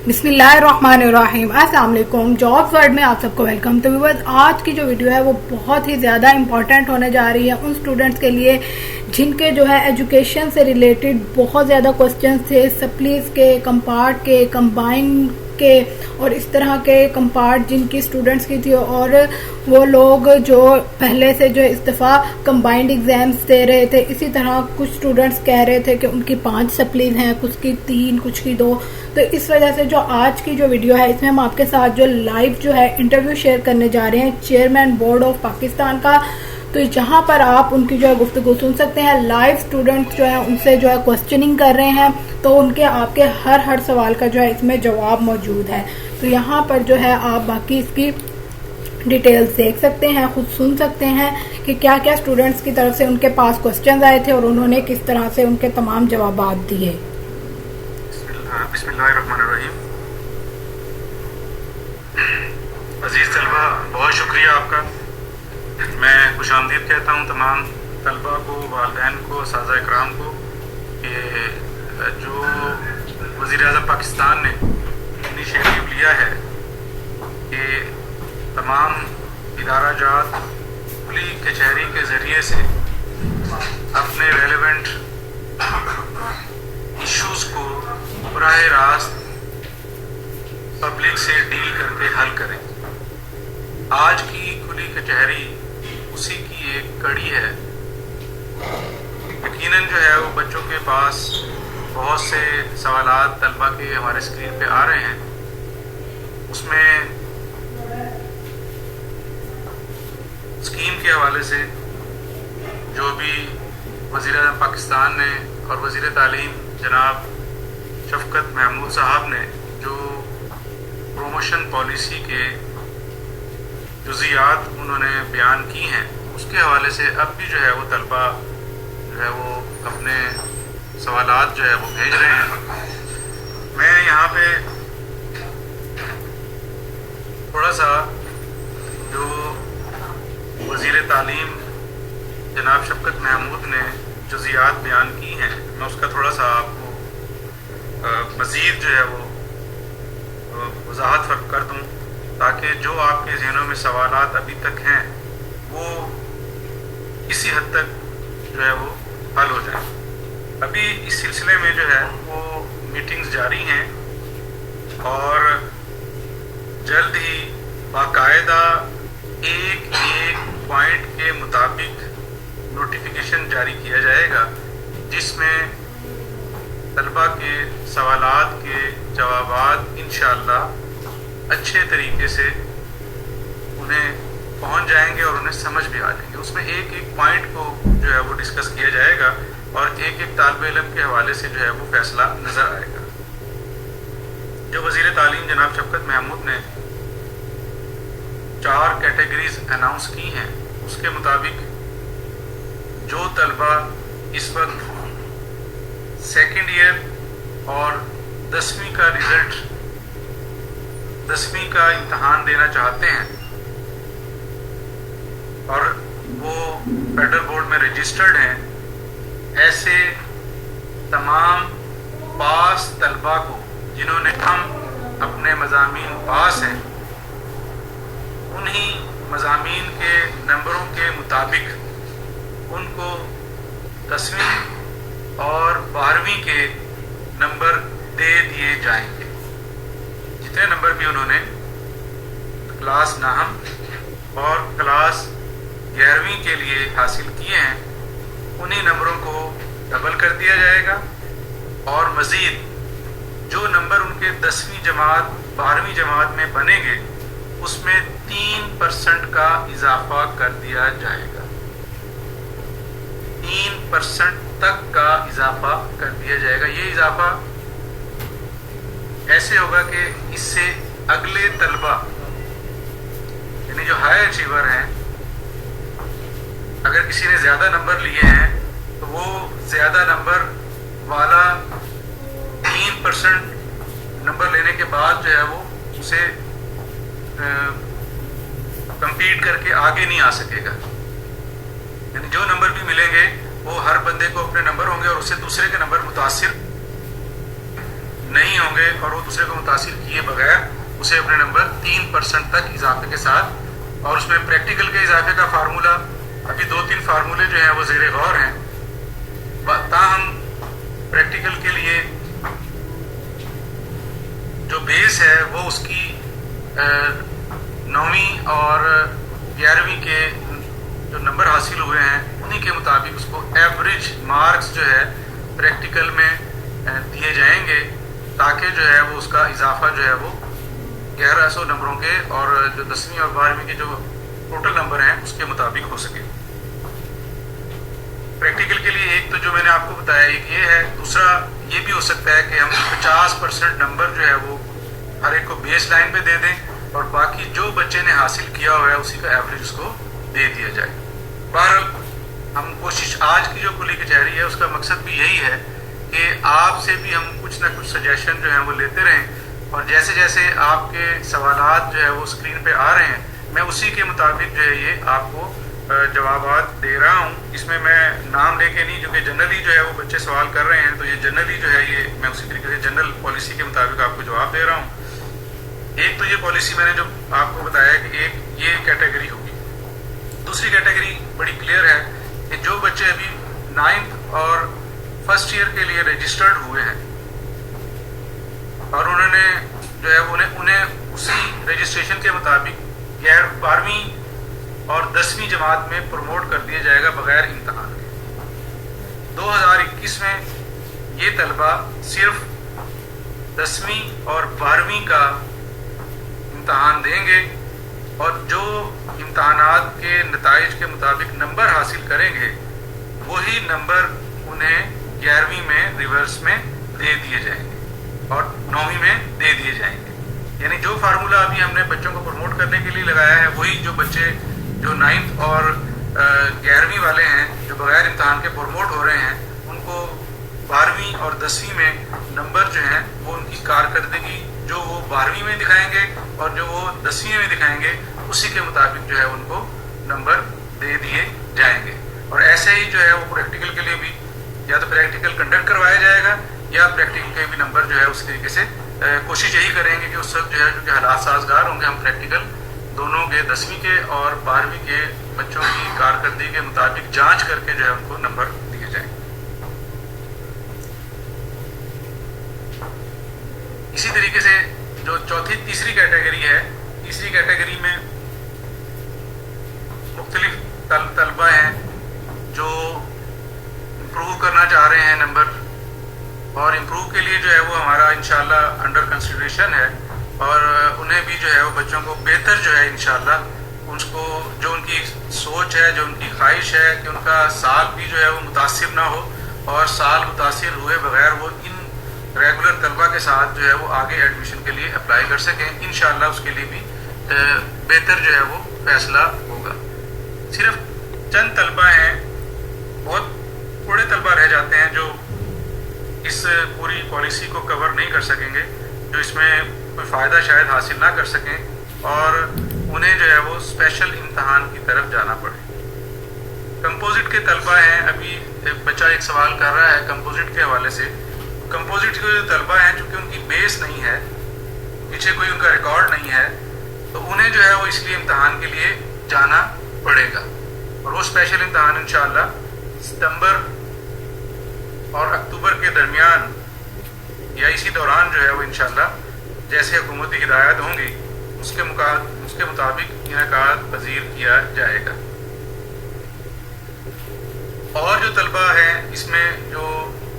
बिस्मिल्लाहिर्रहमानिर्रहीम। अस्सलाम वालेकुम। जॉब्स वर्ल्ड में आप सबको वेलकम। तो व्यूअर्स, आज की जो वीडियो है वो बहुत ही ज़्यादा इंपॉर्टेंट होने जा रही है उन स्टूडेंट्स के लिए जिनके जो है एजुकेशन से रिलेटेड बहुत ज़्यादा क्वेश्चंस थे, सप्लीज के, कंपार्ट के, कंबाइन के और इस तरह के कंपार्ट जिनकी स्टूडेंट्स की थी, और वो लोग जो पहले से जो इस दफ़ा कंबाइंड एग्जाम्स दे रहे थे। इसी तरह कुछ स्टूडेंट्स कह रहे थे कि उनकी 5 सप्लीज हैं, कुछ की 3, कुछ की 2। तो इस वजह से जो आज की जो वीडियो है इसमें हम आपके साथ जो लाइव जो है इंटरव्यू शेयर करने जा रहे हैं चेयरमैन बोर्ड ऑफ पाकिस्तान का। तो जहां पर आप उनकी जो है गुफ्तगू सुन सकते हैं। लाइव स्टूडेंट्स जो है उनसे जो है क्वेश्चनिंग कर रहे हैं, तो उनके आपके हर सवाल का जो है इसमें जवाब मौजूद है। तो यहाँ पर जो है आप बाकी इसकी डिटेल्स देख सकते हैं, खुद सुन सकते हैं कि क्या क्या स्टूडेंट्स की तरफ से उनके पास क्वेश्चंस आए थे और उन्होंने किस तरह से उनके तमाम जवाब दिए। बिस्मिल्लाहिर्रहमानिर्रहीम। अजीज तलबा, बहुत शुक्रिया आपका। मैं खुशामदीद कहता हूँ तमाम तलबा को, वालिदैन को, साज़ा इकराम को कि जो वज़ीर-ए-आज़म पाकिस्तान ने इनिशिएटिव लिया है कि तमाम इदारा जात खुली कचहरी के ज़रिए से अपने रेलेवेंट इश्यूज़ को बराह रास्त पब्लिक से डील करके हल करें। आज की खुली कचहरी उसी की एक कड़ी है। यकीनन जो है वो बच्चों के पास बहुत से सवालात तलबा के हमारे स्क्रीन पे आ रहे हैं। उसमें स्कीम के हवाले से जो भी वज़ीर-ए-आज़म पाकिस्तान ने और वज़ीर तालीम जनाब शफकत महमूद साहब ने जो प्रोमोशन पॉलिसी के जुज़ियात उन्होंने बयान की हैं, उसके हवाले से अब भी जो है वो तलबा जो है वो अपने सवालात जो है वो भेज रहे हैं। मैं यहाँ पे थोड़ा सा जो वज़ीर तालीम जनाब शफकत महमूद ने जुज़ियात बयान की हैं, मैं उसका थोड़ा सा आपको मज़ीद जो है वो वज़ाहत कर दूँ ताकि जो आपके ज़हनों में सवालात अभी तक हैं वो किसी हद तक जो है वो हल हो जाए। अभी इस सिलसिले में जो है वो मीटिंग्स जारी हैं और जल्द ही बाकायदा एक पॉइंट के मुताबिक नोटिफिकेशन जारी किया जाएगा जिसमें तलबा के सवालात के जवाबात इंशाअल्लाह अच्छे तरीके से उन्हें पहुंच जाएंगे और उन्हें समझ भी आ जाएंगे। उसमें एक पॉइंट को जो है वो डिस्कस किया जाएगा और एक तालिब इल्म के हवाले से जो है वो फैसला नज़र आएगा। जो वज़ीर तालीम जनाब शफकत महमूद ने 4 कैटेगरीज अनाउंस की हैं, उसके मुताबिक जो तलबा इस वक्त सेकेंड ईयर और 10वीं का रिज़ल्ट 10वीं का इम्तहान देना चाहते हैं और वो फेडरल बोर्ड में रजिस्टर्ड हैं, ऐसे तमाम पास तलबा को जिन्होंने हम अपने मज़ामीन पास हैं, उन्हीं मज़ामीन के नंबरों के मुताबिक उनको 10वीं और 12वीं के नंबर दे दिए जाएंगे। जितने नंबर भी उन्होंने क्लास नाहम और क्लास 11वीं के लिए हासिल किए हैं, उन्हीं नंबरों को डबल कर दिया जाएगा और मज़ीद जो नंबर उनके 10वीं जमात 12वीं जमात में बनेंगे उसमें 3% का इजाफा कर दिया जाएगा। 3% तक का इजाफा कर दिया जाएगा। ये इजाफा ऐसे होगा कि इससे अगले तलबा यानी जो हाई अचीवर हैं, अगर किसी ने ज़्यादा नंबर लिए हैं तो वो ज़्यादा नंबर वाला 3% नंबर लेने के बाद जो है वो उसे कंपीट करके आगे नहीं आ सकेगा। यानी जो नंबर भी मिलेंगे वो हर बंदे को अपने नंबर होंगे और उससे दूसरे के नंबर मुतासिर नहीं होंगे और वो दूसरे को मुतासिर किए बगैर उसे अपने नंबर 3% तक इजाफे के साथ, और उसमें प्रैक्टिकल के इजाफे का फार्मूला अभी 2-3 फार्मूले जो हैं वो ज़ेर गौर हैं। ताहम प्रैक्टिकल के लिए जो बेस है वो उसकी 9वीं और 11वीं के जो नंबर हासिल हुए हैं उन्हीं के मुताबिक उसको एवरेज मार्क्स जो है प्रैक्टिकल में दिए जाएंगे, ताकि जो है वो उसका इजाफा जो है वो 1100 नंबरों के और जो 10वीं और 12वीं के जो टोटल नंबर हैं उसके मुताबिक हो सके। प्रैक्टिकल के लिए एक तो जो मैंने आपको बताया एक ये है, दूसरा ये भी हो सकता है कि हम 50% नंबर जो है वो हर एक को बेस लाइन पे दे दें और बाकी जो बच्चे ने हासिल किया हुआ है उसी का एवरेज उसको दे दिया जाए। बहरहाल हम कोशिश आज की जो कुली कचहरी है उसका मकसद भी यही है कि आपसे भी हम कुछ ना कुछ सजेशन जो है वो लेते रहें, और जैसे जैसे आपके सवालात जो है वो स्क्रीन पे आ रहे हैं मैं उसी के मुताबिक जो है ये आपको जवाबात दे रहा हूँ। इसमें मैं नाम लेके नहीं, क्योंकि जनरली जो है वो बच्चे सवाल कर रहे हैं तो ये जनरली जो है ये मैं उसी तरीके से जनरल पॉलिसी के मुताबिक आपको जवाब दे रहा हूँ। एक तो ये पॉलिसी मैंने जो आपको बताया कि एक ये कैटेगरी होगी। दूसरी कैटेगरी बड़ी क्लियर है कि जो बच्चे अभी 9th और फर्स्ट ईयर के लिए रजिस्टर्ड हुए हैं और उन्होंने जो है उन्हें उसी रजिस्ट्रेशन के मुताबिक 12वीं और 10वीं जमात में प्रमोट कर दिया जाएगा बगैर इम्तहान के। 2021 में ये तलबा सिर्फ 10वीं और 12वीं का इम्तहान देंगे और जो इम्तहानात के नताइज के मुताबिक नंबर हासिल करेंगे वही नंबर उन्हें 11वीं में रिवर्स में दे दिए जाएंगे और 9वीं में दे दिए जाएंगे। यानी जो फार्मूला अभी हमने बच्चों को प्रमोट करने के लिए लगाया है वही जो बच्चे जो 9th और 11वीं वाले हैं जो बगैर इम्तहान के प्रमोट हो रहे हैं उनको 12वीं और 10वीं में नंबर जो हैं वो उनकी कारकर्दगी जो वो 12वीं में दिखाएंगे और जो वो 10वीं में दिखाएंगे उसी के मुताबिक जो है उनको नंबर दे दिए जाएंगे। और ऐसे ही जो है वो प्रैक्टिकल के लिए भी या तो प्रैक्टिकल कंडक्ट करवाया जाएगा या प्रैक्टिकल के भी नंबर जो है उस तरीके से कोशिश यही करेंगे कि उस वक्त जो है क्योंकि हालात साजगार होंगे हम प्रैक्टिकल दोनों के 10वीं के और 12वीं के बच्चों की कारकर्दगी के मुताबिक जांच करके जो है उनको नंबर दिए जाएंगे। इसी तरीके से जो तीसरी कैटेगरी है, तीसरी कैटेगरी में मुख्तलिफ तलबा हैं जो इम्प्रूव करना चाह रहे हैं नंबर, और इम्प्रूव के लिए जो है वो हमारा इंशाल्लाह अंडर कंसिडरेशन है और उन्हें भी जो है वो बच्चों को बेहतर जो है इंशाल्लाह उनको जो उनकी सोच है जो उनकी ख्वाहिश है कि उनका साल भी जो है वो मुतासिर ना हो और साल मुतासिर हुए बगैर वो इन रेगुलर तलबा के साथ जो है वो आगे एडमिशन के लिए अप्लाई कर सकें। इंशाल्लाह उसके लिए भी बेहतर जो है वो फैसला होगा। सिर्फ चंद तलबा हैं, बहुत थोड़े तलबा रह जाते हैं जो इस पूरी पॉलिसी को कवर नहीं कर सकेंगे, जो इसमें कोई फ़ायदा शायद हासिल ना कर सकें और उन्हें जो है वो स्पेशल इम्तहान की तरफ जाना पड़े। कंपोजिट के तलबा हैं, अभी बच्चा एक सवाल कर रहा है कंपोजिट के हवाले से। कंपोजिट के जो तलबा हैं चूँकि उनकी बेस नहीं है, पीछे कोई उनका रिकॉर्ड नहीं है, तो उन्हें जो है वो इसलिए इम्तहान के लिए जाना पड़ेगा और वो स्पेशल इम्तहान इंशाअल्लाह सितंबर और अक्टूबर के दरमियान या इसी दौरान जो है वो इंशाअल्लाह जैसे हुकूमती हिदायत होंगी उसके मुताबिक इनेकाद पजीर किया जाएगा। और जो तलबा हैं इसमें जो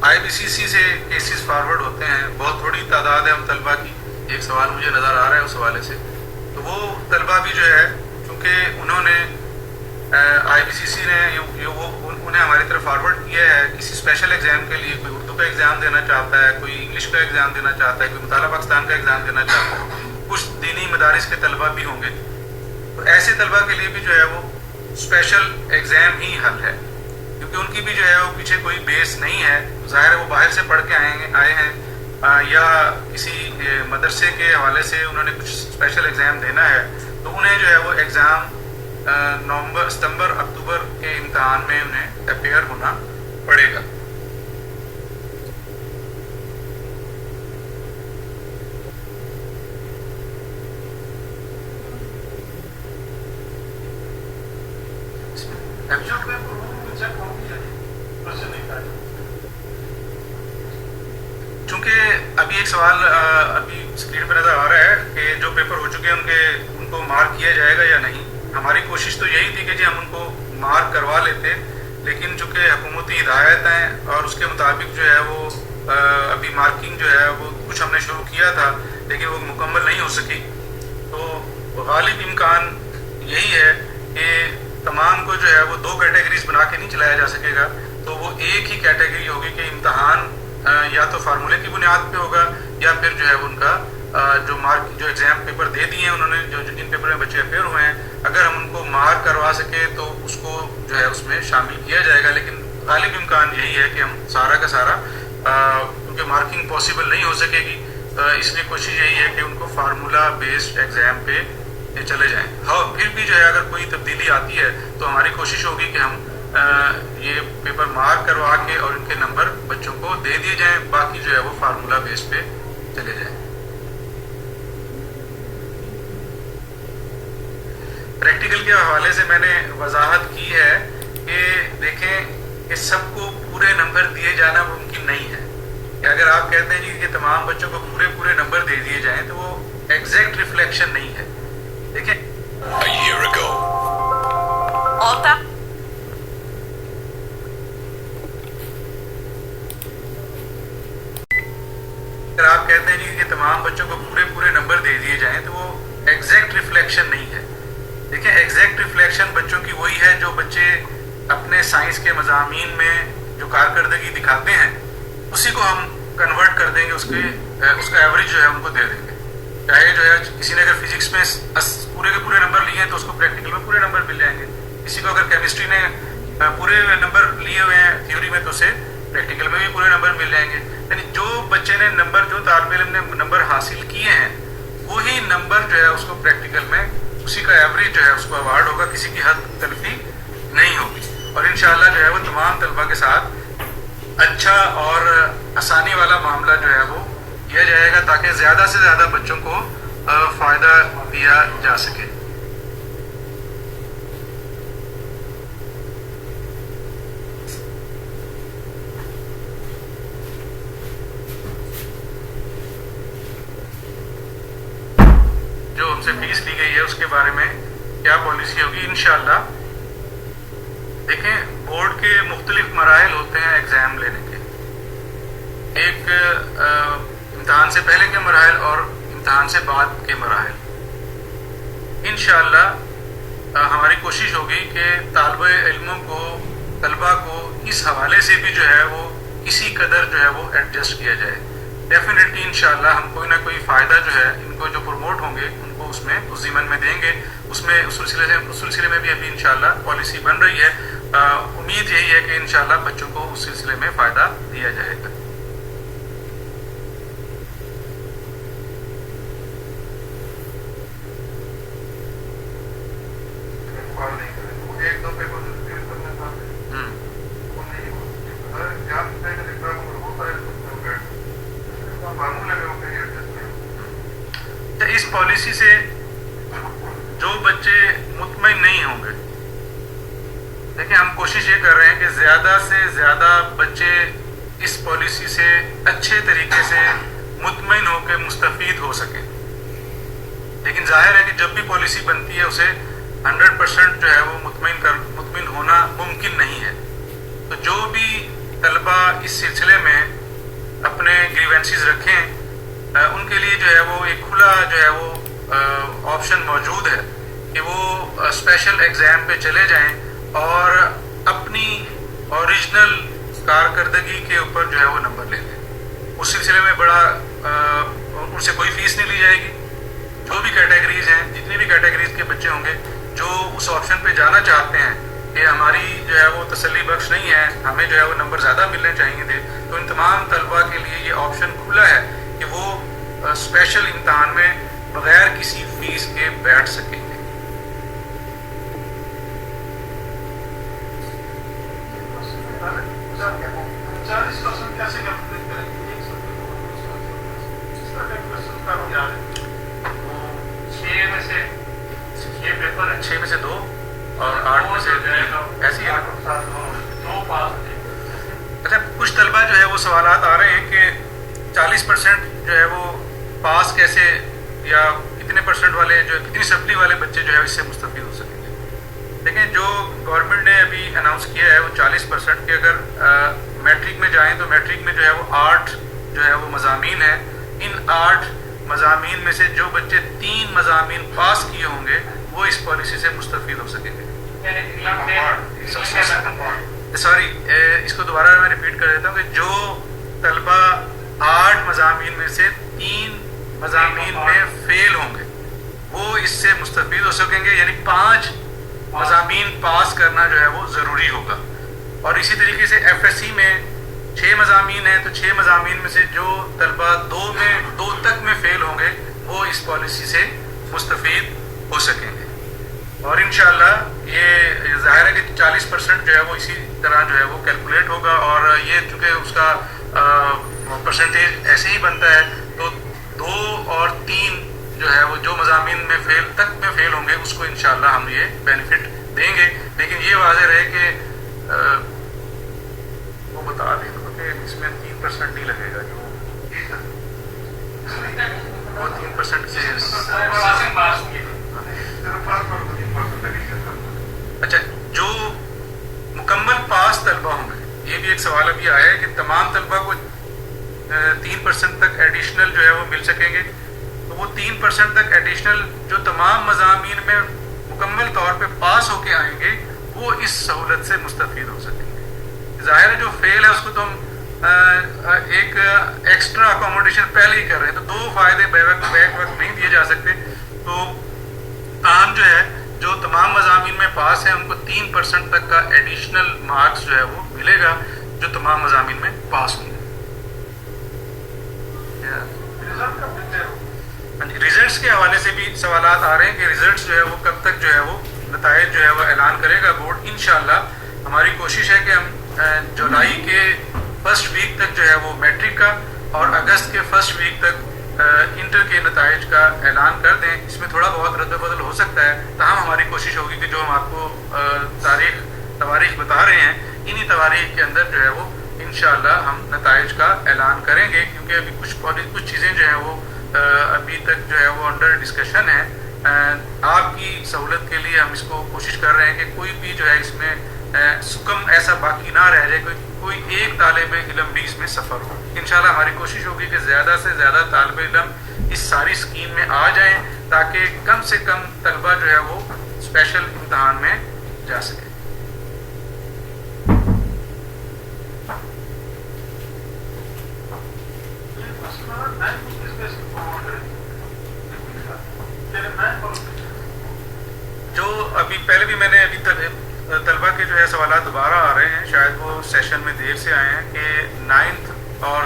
IBCC से केसेस फॉरवर्ड होते हैं, बहुत थोड़ी तादाद है हम तलबा की, एक सवाल मुझे नज़र आ रहा है उस हवाले से, तो वो तलबा भी जो है चूँकि उन्होंने IBCC ने उन्हें हमारी तरफ फॉरवर्ड किया है किसी स्पेशल एग्ज़ाम के लिए, कोई उर्दू का एग्ज़ाम देना चाहता है, कोई इंग्लिश का एग्ज़ाम देना चाहता है, कोई मुताला पाकिस्तान का एग्ज़ाम देना चाहता है, कुछ दीनी मदारिस के तलबा भी होंगे, तो ऐसे तलबा के लिए भी जो है वो स्पेशल एग्ज़ाम ही हल है, क्योंकि उनकी भी जो है वो पीछे कोई बेस नहीं है। ज़ाहिर है वो बाहर से पढ़ के आए हैं या किसी मदरसे के हवाले से उन्होंने कुछ स्पेशल एग्ज़ाम देना है, तो उन्हें जो है वो एग्ज़ाम नवंबर सितंबर अक्टूबर के इम्तहान में उन्हें अपेयर होना पड़ेगा। چونکہ ابھی ایک سوال ابھی اسکرین پہ نظر آ رہا ہے کہ جو پیپر ہو چکے ہیں ان کو مارک کیا جائے گا یا نہیں. ہماری کوشش تو یہی تھی کہ جی ہم ان کو مارک کروا لیتے، لیکن چونکہ حکومتی ہدایت ہیں اور اس کے مطابق جو ہے وہ ابھی مارکنگ جو ہے وہ کچھ ہم نے شروع کیا تھا لیکن وہ مکمل نہیں ہو سکی. تو غالب امکان یہی ہے کہ تمام کو جو ہے وہ 2 کیٹیگریز بنا کے نہیں چلایا جا سکے گا. تو وہ ایک ہی کیٹیگری ہوگی کہ امتحان یا تو فارمولے کی بنیاد پہ ہوگا یا پھر جو ہے ان کا جو مارک جو ایگزام پیپر دے دیے ہیں انہوں نے جو جن پیپر میں بچے اپیئر ہوئے ہیں، اگر ہم ان کو مارک کروا سکے تو اس کو جو ہے اس میں شامل کیا جائے گا. لیکن غالب امکان یہی ہے کہ ہم سارا کا سارا کیونکہ مارکنگ پاسبل نہیں ہو سکے گی، اس لیے کوشش یہی ہے کہ ان کو فارمولا بیسڈ ایگزام پہ چلے جائیں. ہاں پھر بھی جو ہے اگر کوئی تبدیلی آتی ہے تو ہماری کوشش ہوگی کہ ہم یہ پیپر مارک کروا کے اور ان کے نمبر بچوں کو دے دیے جائیں، باقی جو ہے وہ فارمولا بیس پہ چلے جائیں. پریکٹیکل کے حوالے سے میں نے وضاحت کی ہے کہ دیکھیں کہ سب کو پورے نمبر دیے جانا ممکن نہیں ہے. کہ اگر آپ کہتے ہیں جی کہ تمام بچوں کو پورے نمبر دے دیے جائیں تو وہ ایگزیکٹ ریفلیکشن نہیں ہے. دیکھیں اگر آپ کہتے ہیں جی کہ تمام بچوں کو پورے نمبر دے دیے جائیں تو وہ ایگزیکٹ ریفلیکشن نہیں ہے. دیکھیں ایگزیکٹ ریفلیکشن بچوں کی وہی ہے جو بچے اپنے سائنس کے مضامین میں جو کارکردگی دکھاتے ہیں اسی کو ہم کنورٹ کر دیں گے، اس کا ایوریج جو ہے ان کو دے دیں گے. چاہے جو ہے کسی نے اگر فزکس میں پورے کے پورے نمبر لیے ہیں تو اس کو پریکٹیکل میں پورے نمبر مل جائیں گے. کسی کو اگر کیمسٹری نے پورے نمبر لیے ہوئے ہیں تھیوری میں تو اسے پریکٹیکل میں بھی پورے نمبر مل جائیں گے. یعنی جو بچے نے نمبر جو طالب علم نے نمبر حاصل کیے ہیں وہی نمبر جو ہے اس کو پریکٹیکل میں اسی کا ایوریج جو ہے اس کو اوارڈ ہوگا، کسی کی حد تلفی نہیں ہوگی. اور انشاءاللہ جو ہے وہ تمام طلبہ کے ساتھ اچھا اور آسانی والا معاملہ جو ہے وہ کیا جائے گا تاکہ زیادہ سے زیادہ بچوں کو فائدہ دیا جا سکے. جو ہم سے فیس لی گئی ہے اس کے بارے میں کیا پالیسی ہوگی انشاءاللہ. دیکھیں بورڈ کے مختلف مراحل ہوتے ہیں ایگزام لینے کے. ایک امتحان سے پہلے کے مراحل اور امتحان سے بعد کے مراحل. انشاءاللہ ہماری کوشش ہوگی کہ طالب علموں کو طلبہ کو اس حوالے سے بھی جو ہے وہ کسی قدر جو ہے وہ ایڈجسٹ کیا جائے. ڈیفینیٹلی انشاءاللہ ہم کوئی نہ کوئی فائدہ جو ہے ان کو جو پروموٹ ہوں گے ان کو اس میں اس ضمن میں دیں گے. اس سلسلے میں بھی ابھی انشاءاللہ پالیسی بن رہی ہے. امید یہی ہے کہ انشاءاللہ بچوں کو اس سلسلے میں فائدہ دیا جائے گا. اس پالیسی سے جو بچے مطمئن نہیں ہوں گے، دیکھیں ہم کوشش یہ کر رہے ہیں کہ زیادہ سے زیادہ بچے اس پالیسی سے اچھے طریقے سے مطمئن ہو کے مستفید ہو سکیں. لیکن ظاہر ہے کہ جب بھی پالیسی بنتی ہے اسے 100% جو ہے وہ مطمئن ہونا ممکن نہیں ہے. تو جو بھی طلبہ اس سلسلے میں اپنے گریونسز رکھیں ان کے لیے جو ہے وہ ایک کھلا جو ہے وہ آپشن موجود ہے کہ وہ اسپیشل ایگزام پہ چلے جائیں اور اپنی اوریجنل کارکردگی کے اوپر جو ہے وہ نمبر لے لیں. اس سلسلے میں بڑا ان سے کوئی فیس نہیں لی جائے گی. جو بھی کیٹیگریز ہیں جتنی بھی کیٹیگریز کے بچے ہوں گے جو اس آپشن پہ جانا چاہتے ہیں کہ ہماری جو ہے وہ تسلی بخش نہیں ہے، ہمیں جو ہے وہ نمبر زیادہ ملنے چاہیے تھے، تو ان تمام طلبہ کے لیے یہ آپشن کھلا ہے کہ وہ اسپیشل امتحان میں بغیر کسی فیس کے بیٹھ سکیں گے. چھ میں سے 2 اور 8 में से 3 ऐसी है ना। अच्छा, कुछ तलबा जो है वो सवालात आ रहे हैं कि 40% जो है वो पास कैसे, या कितने परसेंट वाले जो कितनी सप्ली वाले बच्चे जो है इससे मुस्तफ़ीद हो सकेंगे। देखें, जो गवर्नमेंट ने अभी अनाउंस किया है वो 40% के, अगर मैट्रिक में जाएं तो मैट्रिक में जो है वो 8 जो है वो मज़ामीन है। इन 8 मज़ामीन में से जो बच्चे 3 मज़ामीन पास किए होंगे वो इस पॉलिसी से मुस्तफ़ीद हो सकेंगे। सॉरी, इसको दोबारा मैं रिपीट कर देता हूँ कि जो तलबा 8 मज़ामीन में से 3 मज़ामीन में फेल होंगे वो इससे मुस्तफ़ीद हो सकेंगे, यानी 5 मज़ामीन पास करना जो है वो ज़रूरी होगा। और इसी तरीके से FSC में 6 मज़ामीन हैं, तो 6 मज़ामीन में से जो तलबा 2 तक में फेल होंगे वो इस पॉलिसी से मुस्तफ़ीद हो सकेंगे। और इंशाअल्लाह ये ज़ाहिर है कि 40% जो है वो इसी तरह जो है वो कैलकुलेट होगा, और ये चूँकि उसका परसेंटेज ऐसे ही बनता है, तो 2 और 3 जो है वो जो मज़ामीन में फेल होंगे उसको इंशाअल्लाह हम ये बेनिफिट देंगे। लेकिन ये वाज़ेह रहे कि वो बता दें कि इसमें 3% नहीं लगेगा, जो वो 3% से। अच्छा, जो मुकम्मल पास तलबा होंगे, ये भी एक सवाल अभी आया है कि तमाम तलबा को 3% तक एडिशनल जो है वो मिल सकेंगे। तो वो 3% तक एडिशनल जो तमाम मज़ामीन में मुकम्मल तौर पे पास होके आएंगे वो इस सहूलत से मुस्तफ़ीद हो सकेंगे। ज़ाहिर है जो फेल है उसको तो हम एक एक्स्ट्रा अकोमोडेशन पहले ही कर रहे हैं, तो 2 फ़ायदे बैक वक्त नहीं दिए जा सकते। तो आम जो है जो तमाम मज़ामीन में पास है उनको 3% तक का एडिशनल मार्क्स जो है वो मिलेगा, जो तमाम मज़ामीन में पास होंगे। रिजल्ट्स के हवाले से भी सवालात आ रहे हैं कि रिजल्ट्स जो है वो कब तक जो है वो नताइज जो है वो ऐलान करेगा बोर्ड। इंशाअल्लाह हमारी कोशिश है कि हम जुलाई के फर्स्ट वीक तक जो है वो मैट्रिक का और अगस्त के फर्स्ट वीक तक इंटर के नताइज का ऐलान कर दें। इसमें थोड़ा बहुत रद्द-बदल हो सकता है, ताहम हमारी कोशिश होगी कि जो हम आपको तवारीख बता रहे हैं इन्हीं तवारीख के अंदर जो है वो इंशाअल्लाह हम नताइज का ऐलान करेंगे, क्योंकि अभी कुछ चीज़ें जो हैं वो अभी तक जो है वो अंडर डिस्कशन है। आपकी सहूलत के लिए हम इसको कोशिश कर रहे हैं कि कोई भी जो है इसमें सुकम ऐसा बाकी ना रह जाए, कोई एक तालिब इल्म भी इसमें सफ़र हो। इंशाल्लाह हमारी कोशिश होगी कि ज़्यादा से ज़्यादा तालिब इल्म इस सारी स्कीम में आ जाएं, ताकि कम से कम तलबा जो है वो स्पेशल इम्तहान में जा सके। जो अभी पहले भी मैंने अभी तलबा के जो है सवाल दोबारा आ रहे हैं, शायद वो सेशन में देर से आए हैं, कि 9th और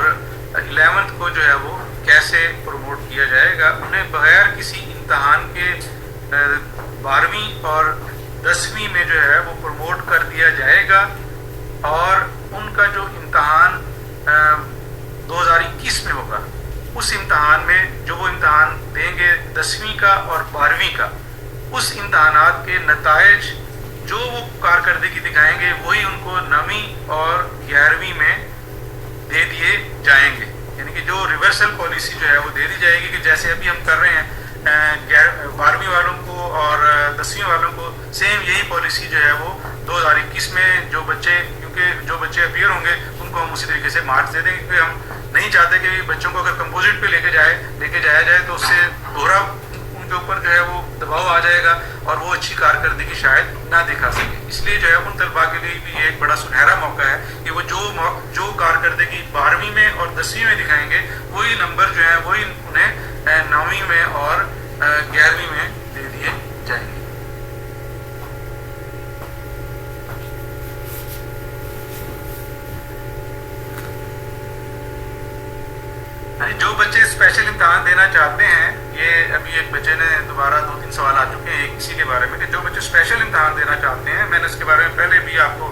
11th को जो है वो कैसे प्रमोट किया जाएगा। उन्हें बगैर किसी इम्तहान के 12वीं और 10वीं में जो है वो प्रमोट कर दिया जाएगा, और उनका जो इम्तहान 2021 में होगा उस इम्तहान में जो वो इम्तहान देंगे 10वीं का और 12वीं का, उस इम्तहानात के नताइज जो वो कारकर्दगी दिखाएंगे वही उनको 9वीं और 11वीं में दे दिए जाएंगे। यानी कि जो रिवर्सल पॉलिसी जो है वो दे दी जाएगी, कि जैसे अभी हम कर रहे हैं 12वीं वालों को और 10वीं वालों को सेम यही पॉलिसी जो है वो 2021 में जो बच्चे अपीयर होंगे उनको हम उसी तरीके से मार्क्स दे देंगे, क्योंकि हम नहीं चाहते कि बच्चों को अगर कंपोजिट पे लेके जाया जाए तो उससे दोहरा उनके ऊपर जो है वो दबाव आ जाएगा और वो अच्छी कारकर्दगी शायद ना दिखा सके। इसलिए जो है उन तलबा के लिए भी ये एक बड़ा सुनहरा मौका है कि वो जो कारकर्दगी 12वीं में और 10वीं में दिखाएंगे वही नंबर जो है वही उन्हें 9वीं में और 11वीं में दे दिए जाएंगे। जो बच्चे स्पेशल इम्तहान देना चाहते हैं, ये अभी एक बच्चे ने दोबारा 2-3 सवाल आ चुके हैं इसी के बारे में, कि जो बच्चे स्पेशल इम्तहान देना चाहते हैं, मैंने इसके बारे में पहले भी आपको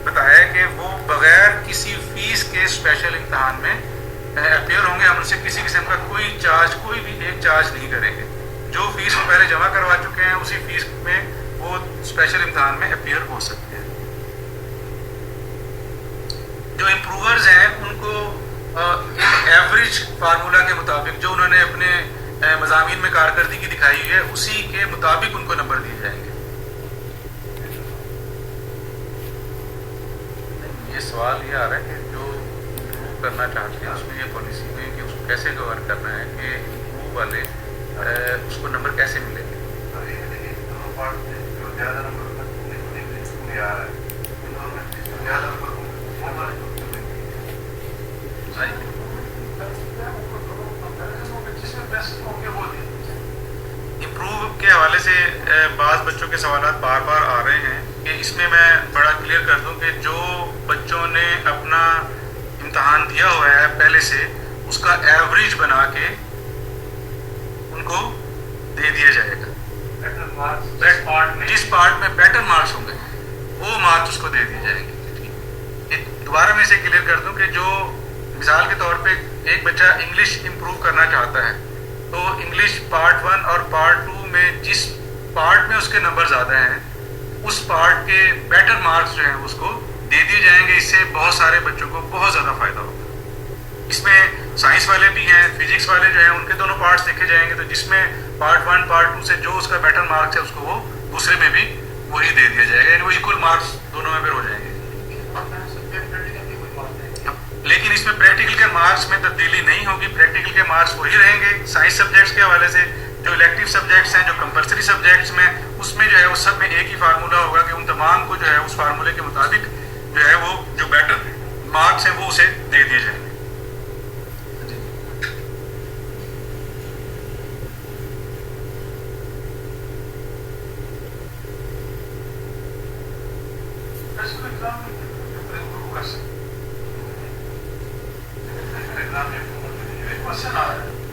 बताया है कि वो बगैर किसी फीस के स्पेशल इम्तहान में अपीयर होंगे। हम उनसे किसी किस्म का कोई भी एक चार्ज नहीं करेंगे। जो फीस वो पहले जमा करवा चुके हैं उसी फीस में وہ اسپیشل امتحان میں اپیئر ہو سکتے ہیں. جو امپروورز ہیں ان کو ایوریج فارمولا کے مطابق جو انہوں نے اپنے مضامین میں کارکردگی دکھائی ہوئی ہے اسی کے مطابق ان کو نمبر دیے جائیں گے. یہ سوال یہ آ رہا ہے کہ جو امپروو کرنا چاہتے ہیں اس میں یہ پالیسی میں کہ اس کو کیسے گورن کرنا ہے کہ امپروو والے اس کو نمبر کیسے ملیں گے. امپروو کے حوالے سے بعض بچوں کے سوالات بار بار آ رہے ہیں کہ اس میں میں بڑا کلیئر کر دوں کہ جو بچوں نے اپنا امتحان دیا ہوا ہے پہلے سے اس کا ایوریج بنا کے ان کو دے دیا جائے گا. جس پارٹ میں بیٹر مارکس ہوں گے وہ مارکس اس کو دے دیے جائیں گے. دوبارہ میں اسے کلیئر کر دوں کہ جو مثال کے طور پہ ایک بچہ انگلش امپروو کرنا چاہتا ہے تو انگلش پارٹ 1 اور پارٹ 2 میں جس پارٹ میں اس کے نمبر زیادہ ہیں اس پارٹ کے بیٹر مارکس جو ہیں اس کو دے دیے جائیں گے. اس سے بہت سارے بچوں کو بہت زیادہ فائدہ ہوگا. اس میں سائنس والے بھی ہیں, فزکس والے جو ہیں ان کے دونوں پارٹس دیکھے جائیں گے تو جس میں پارٹ 1 پارٹ 2 سے جو اس کا بیٹر مارکس ہے اس کو وہ دوسرے میں بھی وہی دے دیا جائے گا, یعنی وہ ایکول مارکس دونوں میں پھر ہو جائیں گے. لیکن اس میں پریکٹیکل کے مارکس میں تبدیلی نہیں ہوگی, پریکٹیکل کے مارکس وہی رہیں گے. سائنس سبجیکٹس کے حوالے سے جو الیکٹیو سبجیکٹس ہیں, جو کمپلسری سبجیکٹس میں, اس میں جو ہے وہ سب میں ایک ہی فارمولا ہوگا کہ ان تمام کو جو ہے اس فارمولے کے مطابق جو ہے وہ جو بیٹر مارکس ہیں وہ اسے دے دیے جائیں گے.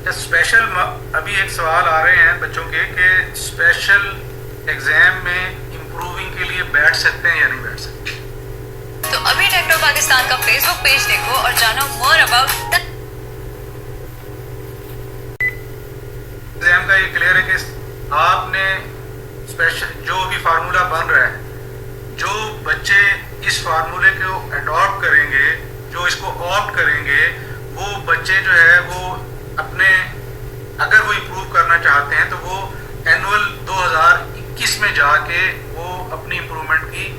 اسپیشل ابھی ایک سوال آ رہے ہیں بچوں کے کہ اسپیشل ایگزام میں امپروونگ کے لیے بیٹھ سکتے ہیں یا نہیں بیٹھ سکتے. تو ابھی ٹیکنو پاکستان کا فیس بک پیج دیکھو اور جانو مور اباؤٹ. ایگزام کا یہ کلیئر ہے کہ آپ نے اسپیشل جو بھی فارمولا بن رہا ہے, جو بچے اس فارمولے کو اڈاپٹ کریں گے, جو اس کو آپٹ کریں گے, وہ بچے جو ہے وہ اپنے اگر وہ امپروو کرنا چاہتے ہیں تو وہ اینول 2021 میں جا کے وہ اپنی امپروومنٹ کی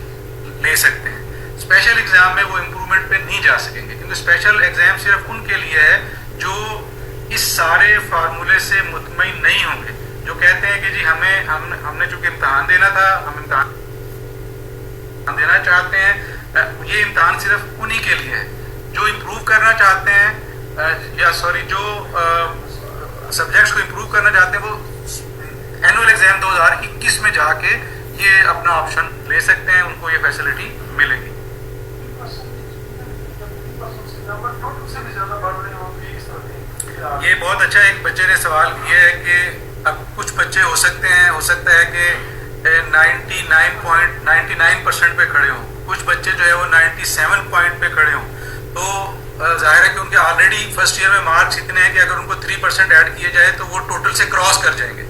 لے سکتے ہیں. اسپیشل ایگزام میں وہ امپروومنٹ پہ نہیں جا سکیں گے کیونکہ اسپیشل ایگزام صرف ان کے لیے ہے جو اس سارے فارمولے سے مطمئن نہیں ہوں گے, جو کہتے ہیں کہ جی ہم نے چونکہ امتحان دینا تھا, ہم امتحان دینا چاہتے ہیں. یہ امتحان صرف انہی کے لیے ہے جو امپروو کرنا چاہتے ہیں جو سبجیکٹس کو امپروو کرنا چاہتے ہیں, وہ اینول ایگزام 2021 میں جا کے یہ اپنا آپشن لے سکتے ہیں, ان کو یہ فیسلٹی ملے گی. یہ بہت اچھا ایک بچے نے سوال کیا ہے کہ اب کچھ بچے ہو سکتا ہے کہ 99% پہ کھڑے ہوں, کچھ بچے جو ہے وہ 97 پوائنٹ پہ کھڑے ہوں. تو ظاہر ہے کہ ان کے آلریڈی فرسٹ ایئر میں مارکس اتنے ہیں کہ اگر ان کو 3% ایڈ کیے جائے تو وہ ٹوٹل سے کراس کر جائیں گے.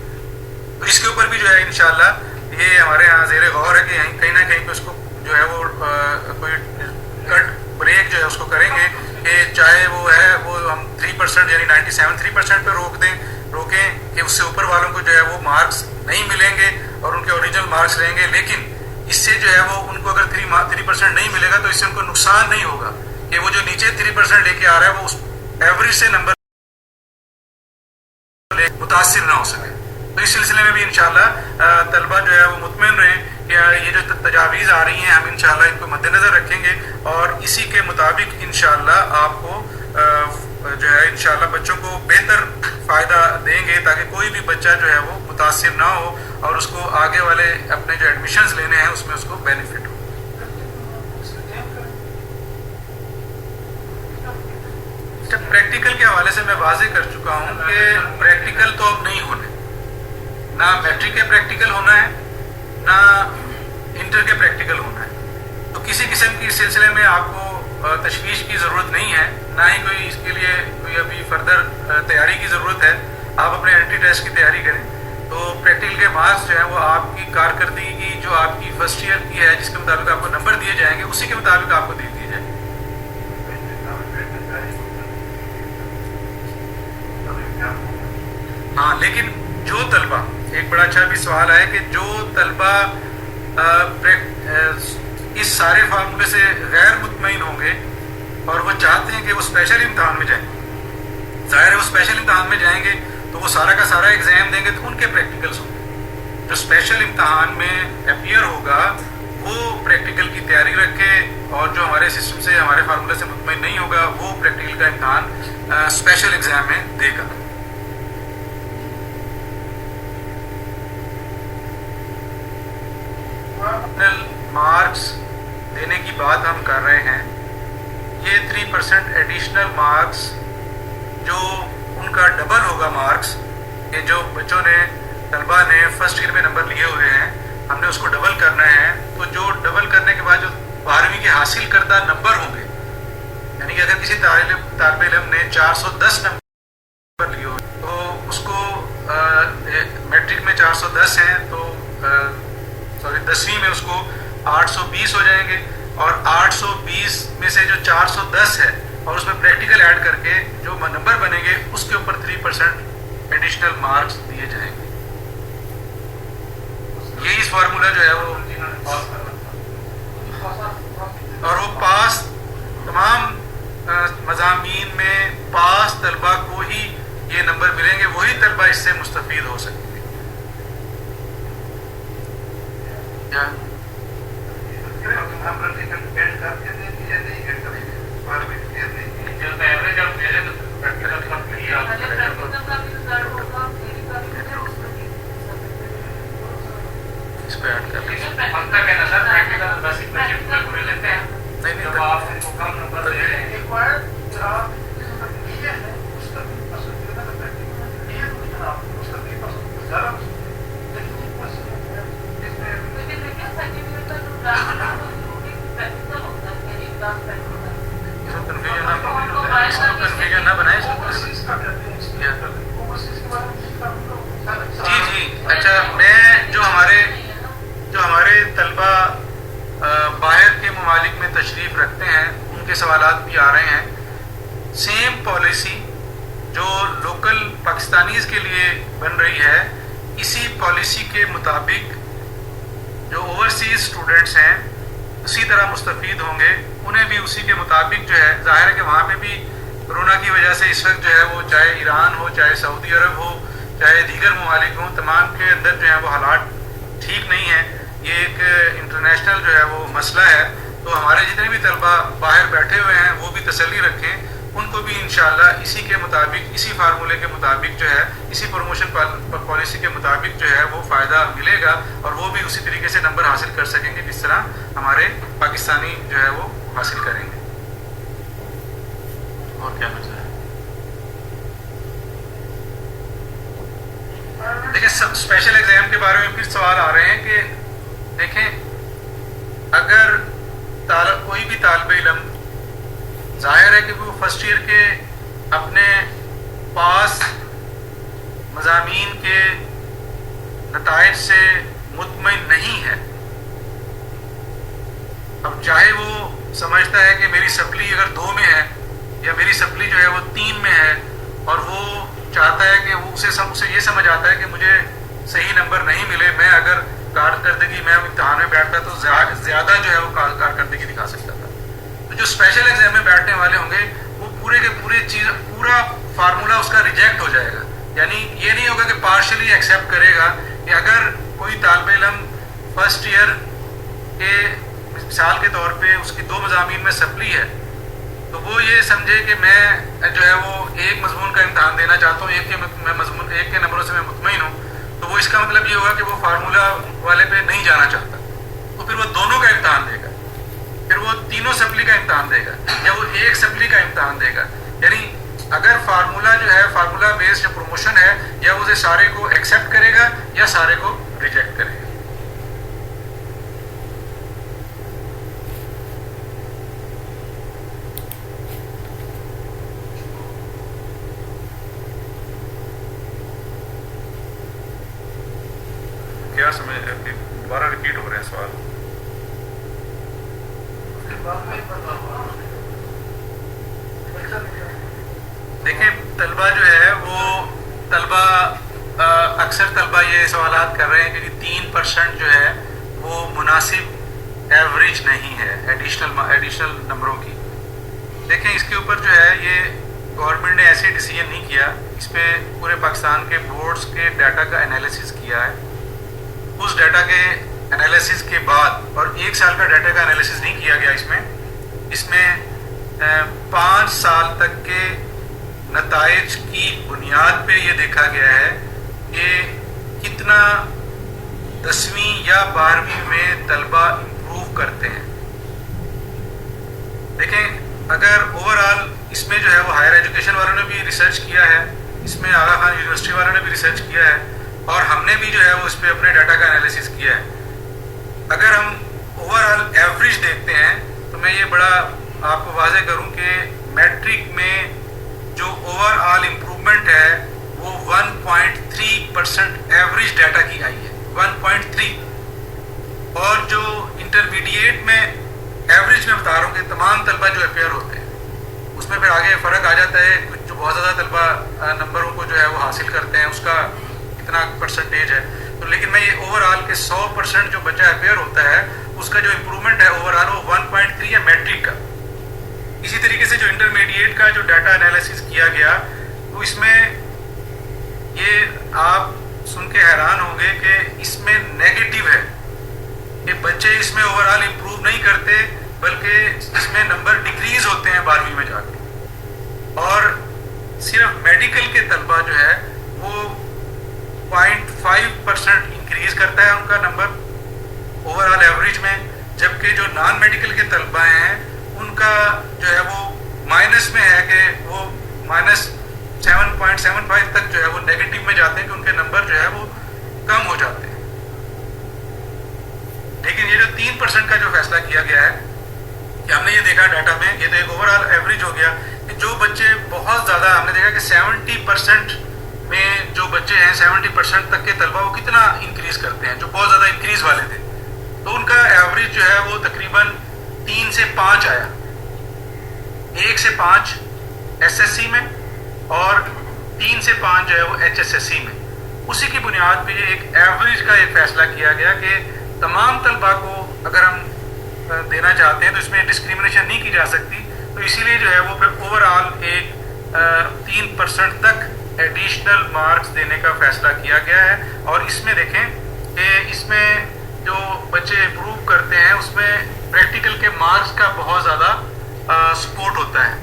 تو اس کے اوپر بھی جو ہے انشاءاللہ یہ ہمارے یہاں زیر غور ہے کہ کہیں نہ کہیں پہ اس کو جو ہے وہ کوئی کٹ بریک جو ہے اس کو کریں گے کہ چاہے وہ ہے وہ ہم 3% یعنی 3% پہ روکیں کہ اس سے اوپر والوں کو جو ہے وہ مارکس نہیں ملیں گے اور ان کے اوریجنل مارکس رہیں گے. لیکن اس سے جو ہے وہ ان کو اگر 3% نہیں ملے گا تو اس سے ان کو نقصان نہیں ہوگا کہ وہ جو نیچے 3% لے کے آ رہا ہے وہ اس ایوریج سے نمبر متاثر نہ ہو سکے. تو اس سلسلے میں بھی انشاءاللہ طلبہ جو ہے وہ مطمئن رہیں کہ یہ جو تجاویز آ رہی ہیں ہم انشاءاللہ ان کو مد نظر رکھیں گے اور اسی کے مطابق انشاءاللہ آپ کو جو ہے انشاءاللہ بچوں کو بہتر فائدہ دیں گے تاکہ کوئی بھی بچہ جو ہے وہ متاثر نہ ہو اور اس کو آگے والے اپنے جو ایڈمیشنز لینے ہیں اس میں اس کو بینیفٹ ہو. پریکٹیکل کے حوالے سے میں واضح کر چکا ہوں کہ پریکٹیکل تو اب نہیں ہونے, نہ میٹرک کے پریکٹیکل ہونا ہے نہ انٹر کے پریکٹیکل ہونا ہے. تو کسی قسم کی اس سلسلے میں آپ کو تشویش کی ضرورت نہیں ہے, نہ ہی کوئی اس کے لیے کوئی ابھی فردر تیاری کی ضرورت ہے. آپ اپنے انٹری ٹیسٹ کی تیاری کریں. تو तो प्रैक्टिकल के मार्क्स जो है वो आपकी कारकर्दगी की जो आपकी फर्स्ट ईयर की है जिसके मुताबिक आपको नंबर दिए जाएंगे उसी के मुताबिक आपको दे दिए जाएंगे। हाँ, लेकिन जो तलबा, एक बड़ा अच्छा भी सवाल है कि जो तलबा इस सारे फार्मूले से गैर मुतमईन होंगे और वो चाहते हैं कि वो स्पेशल इम्तहान में जाएं, ज़ाहिर है वो स्पेशल इम्तहान में जाएंगे तो वो सारा का सारा एग्ज़ाम देंगे तो उनके प्रैक्टिकल्स होंगे। जो स्पेशल इम्तहान में अपीयर होगा वो प्रैक्टिकल की तैयारी रखे और जो हमारे सिस्टम से हमारे फार्मूले से मुतमईन नहीं होगा वो प्रैक्टिकल का इम्तहान स्पेशल एग्ज़ाम में देगा। मार्क्स देने की बात हम कर रहे हैं, ये 3% एडिशनल मार्क्स जो उनका डबल होगा मार्क्स, ये जो बच्चों ने तलबा ने फर्स्ट ईयर में नंबर लिए हुए हैं हमने उसको डबल करना है। तो जो डबल करने के बाद जो 12वीं के हासिल करदा नंबर होंगे, यानी कि अगर किसी तालिब इल्म ने 410 नंबर लिए हो तो उसको मैट्रिक में 410 हैं तो सॉरी 10वीं में उसको 820 हो जाएंगे और 820 में से जो 410 है और उसमें प्रैक्टिकल ऐड करके जो नंबर बनेंगे उसके ऊपर 3% एडिशनल मार्क्स दिए जाएंगे। यही इस फार्मूला जो है वो और वो पास तमाम मज़ामीन में पास तलबा को ही ये नंबर मिलेंगे, वही तलबा इससे मुस्तफीद हो सकेंगे। तशरीफ रखते हैं उनके सवालात भी आ रहे हैं। सेम पॉलिसी जो लोकल पाकिस्तानीज़ के लिए बन रही है, इसी पॉलिसी के मुताबिक जो ओवरसीज स्टूडेंट्स हैं उसी तरह मुस्तफ़ीद होंगे, उन्हें भी उसी के मुताबिक जो है, जाहिर है कि वहाँ पे भी कोरोना की वजह से इस वक्त जो है वो चाहे ईरान हो, चाहे सऊदी अरब हो, चाहे दीगर ममालिक हों, तमाम के अंदर जो है वो हालात ठीक नहीं है। ये एक इंटरनेशनल जो है वो मसला है। तो हमारे जितने भी तलबा बाहर बैठे हुए हैं वो भी तसल्ली रखें, उनको भी इंशाअल्लाह इसी के मुताबिक, इसी फार्मूले के मुताबिक जो है, इसी प्रमोशन पॉलिसी के मुताबिक जो है वो फ़ायदा मिलेगा और वो भी उसी तरीके से नंबर हासिल कर सकेंगे जिस तरह हमारे पाकिस्तानी जो है वो हासिल करेंगे। और क्या मसला है? देखिए, सब स्पेशल एग्जाम के बारे में फिर सवाल आ रहे हैं कि देखें, अगर कोई भी तालिब इल्म जाहिर है कि वो फर्स्ट ईयर के अपने पास मज़ामीन के नताइज से मुतमईन नहीं है। अब चाहे वो समझता है कि मेरी सप्ली अगर 2 में है या मेरी सप्ली जो है वो 3 में है और वो चाहता है कि वो उसे ये समझ आता है कि मुझे सही नंबर नहीं मिले, मैं अगर कारकर्दगी मैं इम्तहान में बैठता तो ज़्यादा जो है वो कारकर्दगी दिखा सकता था। तो जो स्पेशल एग्जाम में बैठने वाले होंगे वो पूरे के पूरे पूरा फार्मूला उसका रिजेक्ट हो जाएगा। यानी ये नहीं होगा कि पार्शली एक्सेप्ट करेगा कि अगर कोई तालिब इल्म फर्स्ट ईयर के मिसाल के तौर पे उसकी 2 मज़ामीन में सप्ली है तो वो ये समझे कि मैं जो है वो एक मजमून का इम्तहान देना चाहता हूँ, एक के नंबरों से मैं मुतमईन हूँ, तो वो इसका मतलब ये होगा कि वो फार्मूला वाले पे नहीं जाना चाहता, तो फिर वो दोनों का इम्तहान देगा, फिर वो तीनों सप्ली का इम्तहान देगा या वो एक सप्ली का इम्तहान देगा। यानी अगर फार्मूला जो है, फार्मूला बेस्ड जो प्रमोशन है, या उसे सारे को एक्सेप्ट करेगा या सारे को रिजेक्ट करेगा। क्या समझ दोबारा रिपीट हो रहे हैं सवाल? देखिए तलबा जो है वो तलबा अक्सर तलबा ये सवालात कर रहे हैं कि 3% जो है वो मुनासिब एवरेज नहीं है एडिशनल नंबरों की। देखें इसके ऊपर जो है ये गवर्नमेंट ने ऐसे डिसीजन नहीं किया, इस पर पूरे पाकिस्तान के बोर्ड्स के डाटा का एनालिसिस किया है। उस डाटा के एनालिसिस के बाद, और 1 साल का डाटा का एनालिसिस नहीं किया गया इसमें 5 साल तक के नताइज की बुनियाद पे ये देखा गया है कि कितना 10वीं या 12वीं में तलबा इम्प्रूव करते हैं। देखें अगर ओवरऑल इसमें जो है वो हायर एजुकेशन वालों ने भी रिसर्च किया है, इसमें आगा खान यूनिवर्सिटी वालों ने भी रिसर्च किया है, और हमने भी जो है वो इस पर अपने डाटा का एनालिसिस किया है। अगर हम ओवरऑल एवरेज देखते हैं तो मैं ये बड़ा आपको वाज़े करूं कि मैट्रिक में जो ओवरऑल इम्प्रूवमेंट है वो 1.3% एवरेज डाटा की आई है, 1.3। और जो इंटरमीडिएट में एवरेज में बता रहा हूँ कि तमाम तलबा जो अपेयर होते हैं उसमें फिर आगे फ़र्क आ जाता है, कुछ जो बहुत ज़्यादा तलबा नंबरों को जो है वो हासिल करते हैं उसका कितना परसेंटेज है। तो लेकिन मैं ये ओवरऑल के 100% जो बच्चा अपेयर होता है उसका जो इम्प्रूवमेंट है ओवरऑल वो 1.3 है मैट्रिक का। इसी तरीके से जो इंटरमीडिएट का जो डाटा एनालिसिस किया गया तो इसमें ये आप सुन के हैरान होंगे कि इसमें नेगेटिव है कि बच्चे इसमें ओवरऑल इम्प्रूव नहीं करते बल्कि इसमें नंबर डिक्रीज होते हैं 12वीं में जाके। और सिर्फ मेडिकल के तलबा जो है वो 0.5% इंक्रीज करता है उनका नंबर ओवरऑल एवरेज में, जबकि जो नॉन मेडिकल के तलबा हैं उनका जो है वो माइनस में है कि वो -7.75 तक जो है वो नेगेटिव में जाते हैं कि उनके नंबर जो है वो कम हो जाते हैं। लेकिन ये जो 3% का जो फैसला किया गया है कि हमने ये देखा डाटा में, ये तो एक ओवरऑल एवरेज हो गया कि जो बच्चे बहुत ज़्यादा, हमने देखा कि 70% में जो बच्चे हैं 70% तक के तलबा वो कितना इंक्रीज करते हैं, जो बहुत ज़्यादा इंक्रीज वाले थे तो उनका एवरेज जो है वो तकरीबन 3 से 5 आया, 1 से 5 SSC में और 3 से 5 जो है वो HSSC में। उसी की बुनियाद पे ये एक एवरेज का एक फैसला किया गया कि तमाम तलबा को अगर हम देना चाहते हैं तो इसमें डिस्क्रिमिनेशन नहीं की जा सकती, तो इसीलिए जो है वो फिर ओवरऑल एक 3% तक एडिशनल मार्क्स देने का फैसला किया गया है। और इसमें देखें कि इसमें जो बच्चे इम्प्रूव करते हैं उसमें प्रैक्टिकल के मार्क्स का बहुत ज़्यादा सपोर्ट होता है,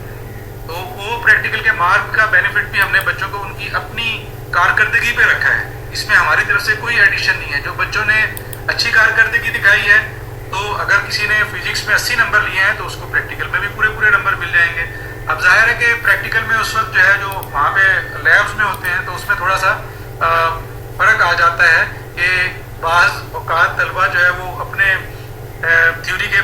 तो वो प्रैक्टिकल के मार्क का बेनिफिट भी हमने बच्चों को उनकी अपनी कारकर्दगी पे रखा है। इसमें हमारी तरफ से कोई एडिशन नहीं है। जो बच्चों ने अच्छी कारकर्दगी दिखाई है तो अगर किसी ने फिजिक्स में 80 नंबर लिए हैं तो उसको प्रैक्टिकल में भी पूरे नंबर मिल जाएंगे। अब जाहिर है कि प्रैक्टिकल में उस वक्त जो है जो वहाँ पे लैब्स में होते हैं तो उसमें थोड़ा सा फ़र्क आ जाता है कि बाज़ औक़ात तलबा जो है वो अपने थ्योरी के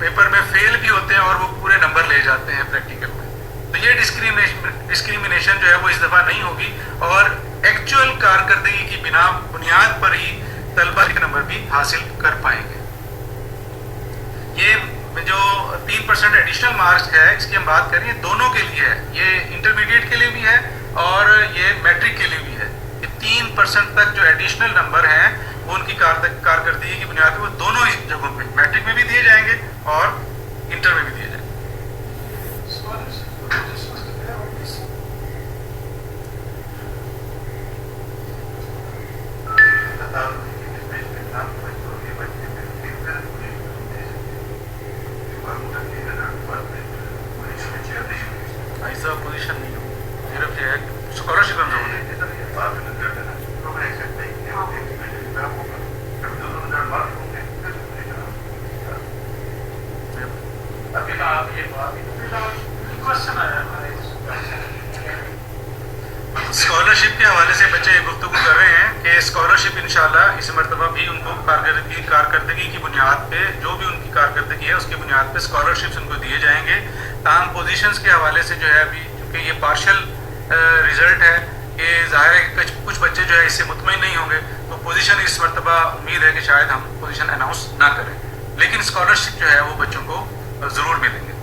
पेपर में फेल भी होते हैं और वो पूरे नंबर ले जाते हैं प्रैक्टिकल में। तो ये डिस्क्रिमिनेशन जो है वो इस दफ़ा नहीं होगी और एक्चुअल कारकर्दगी की बुनियाद पर ही तलबा के नंबर भी हासिल कर पाएंगे। ये जो 3% एडिशनल मार्क्स है इसकी हम बात करें, दोनों के लिए है, ये इंटरमीडिएट के लिए भी है और ये मैट्रिक के लिए भी है। ये 3% तक जो एडिशनल नंबर हैं वो उनकी कारकर्दगी की बुनियाद पर वो दोनों ही जगहों पे मैट्रिक में भी दिए जाएंगे और इंटर में भी दिए जाएंगे। ऐसा पोजीशन नहीं हो, सिर्फ ये स्कॉलरशिप हम लोगों ने स्कॉलरशिप के हवाले से बच्चे गुफ्तगू कर रहे हैं कि स्कॉलरशिप इंशाल्लाह इस मरतबा भी उनको कारकर्दगी की बुनियाद पे, जो भी उनकी कारकर्दगी है उसकी बुनियाद पे स्कॉलरशिप्स उनको दिए जाएंगे। तमाम पोजीशंस के हवाले से जो है अभी क्योंकि ये पार्शल रिजल्ट है, کہ ظاہر ہے کہ کچھ بچے جو ہے اس سے مطمئن نہیں ہوں گے، تو پوزیشن اس مرتبہ امید ہے کہ شاید ہم پوزیشن اناؤنس نہ کریں، لیکن اسکالرشپ جو ہے وہ بچوں کو ضرور ملیں گے۔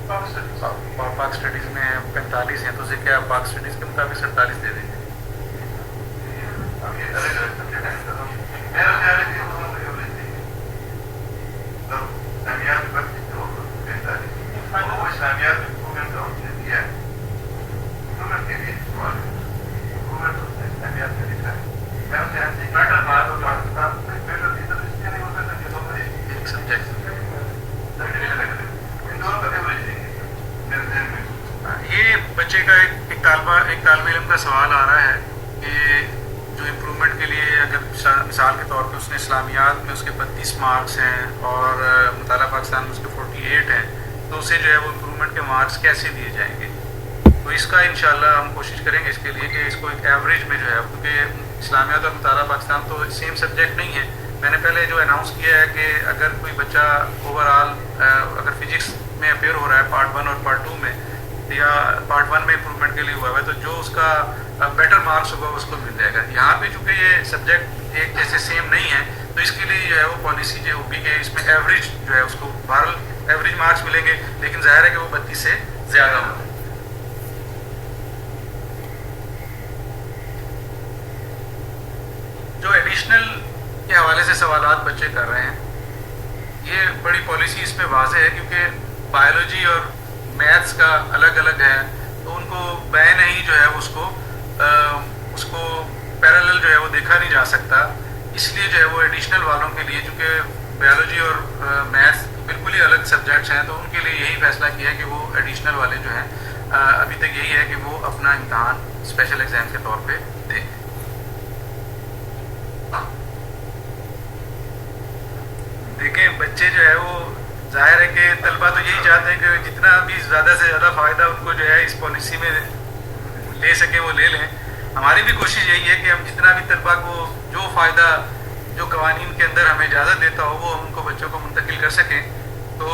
پاک اسٹڈیز میں 45 ہیں، تو اسے کیا پاک اسٹڈیز کے مطابق 47 دے دیں گے؟ یہ بچے کا ایک طالب علم کا سوال آ رہا ہے کہ جو امپرومنٹ کے لیے اگر مثال کے طور پہ اس نے اسلامیات میں اس کے 32 مارکس ہیں اور مطالعہ پاکستان میں اس کے 48 ہیں، تو اسے جو ہے وہ امپرومنٹ کے مارکس کیسے دیے جائیں گے؟ تو اس کا انشاءاللہ ہم کوشش کریں گے اس کے لیے کہ اس کو ایک ایوریج میں جو ہے، کیونکہ اسلامیات اور مطالعہ پاکستان تو سیم سبجیکٹ نہیں ہے۔ میں نے پہلے جو اناؤنس کیا ہے کہ اگر کوئی بچہ اوور آل اگر فزکس میں اپیئر ہو رہا ہے پارٹ 1 اور پارٹ 2 میں، یا پارٹ 1 میں امپرومنٹ کے لیے ہوا ہے، تو جو اس کا بیٹر مارکس ہوگا اس کو مل جائے گا۔ یہاں پہ چونکہ یہ سبجیکٹ ایک جیسے سیم نہیں ہے، تو اس کے لیے جو ہے وہ پالیسی جو ہوگی کہ اس میں ایوریج جو ہے اس کو بہرحال ایوریج مارکس ملیں گے، لیکن ظاہر ہے کہ وہ 32 سے زیادہ ہوں گے۔ جو ایڈیشنل کے حوالے سے سوالات بچے کر رہے ہیں، یہ بڑی پالیسی اس میں واضح ہے، کیونکہ بایولوجی اور میتھس کا الگ الگ ہے، تو ان کو بین ہی جو ہے اس کو پیرالل جو ہے وہ دیکھا نہیں جا سکتا، اس لیے جو ہے وہ ایڈیشنل والوں کے لیے، چونکہ بیولوجی اور میتھس بالکل ہی الگ سبجیکٹس ہیں، تو ان کے لیے یہی فیصلہ کیا ہے کہ وہ ایڈیشنل والے جو ہیں ابھی تک یہی ہے کہ وہ اپنا امتحان اسپیشل ایگزام کے طور پہ دیں۔ دیکھیں بچے جو ہے وہ ظاہر ہے کہ طلبہ تو یہی چاہتے ہیں کہ جتنا بھی زیادہ سے زیادہ فائدہ ان کو جو ہے اس پالیسی میں لے سکیں وہ لے لیں۔ ہماری بھی کوشش یہی ہے کہ ہم جتنا بھی طلبہ کو جو فائدہ جو قوانین کے اندر ہمیں اجازت دیتا ہو وہ ہم ان کو بچوں کو منتقل کر سکیں۔ تو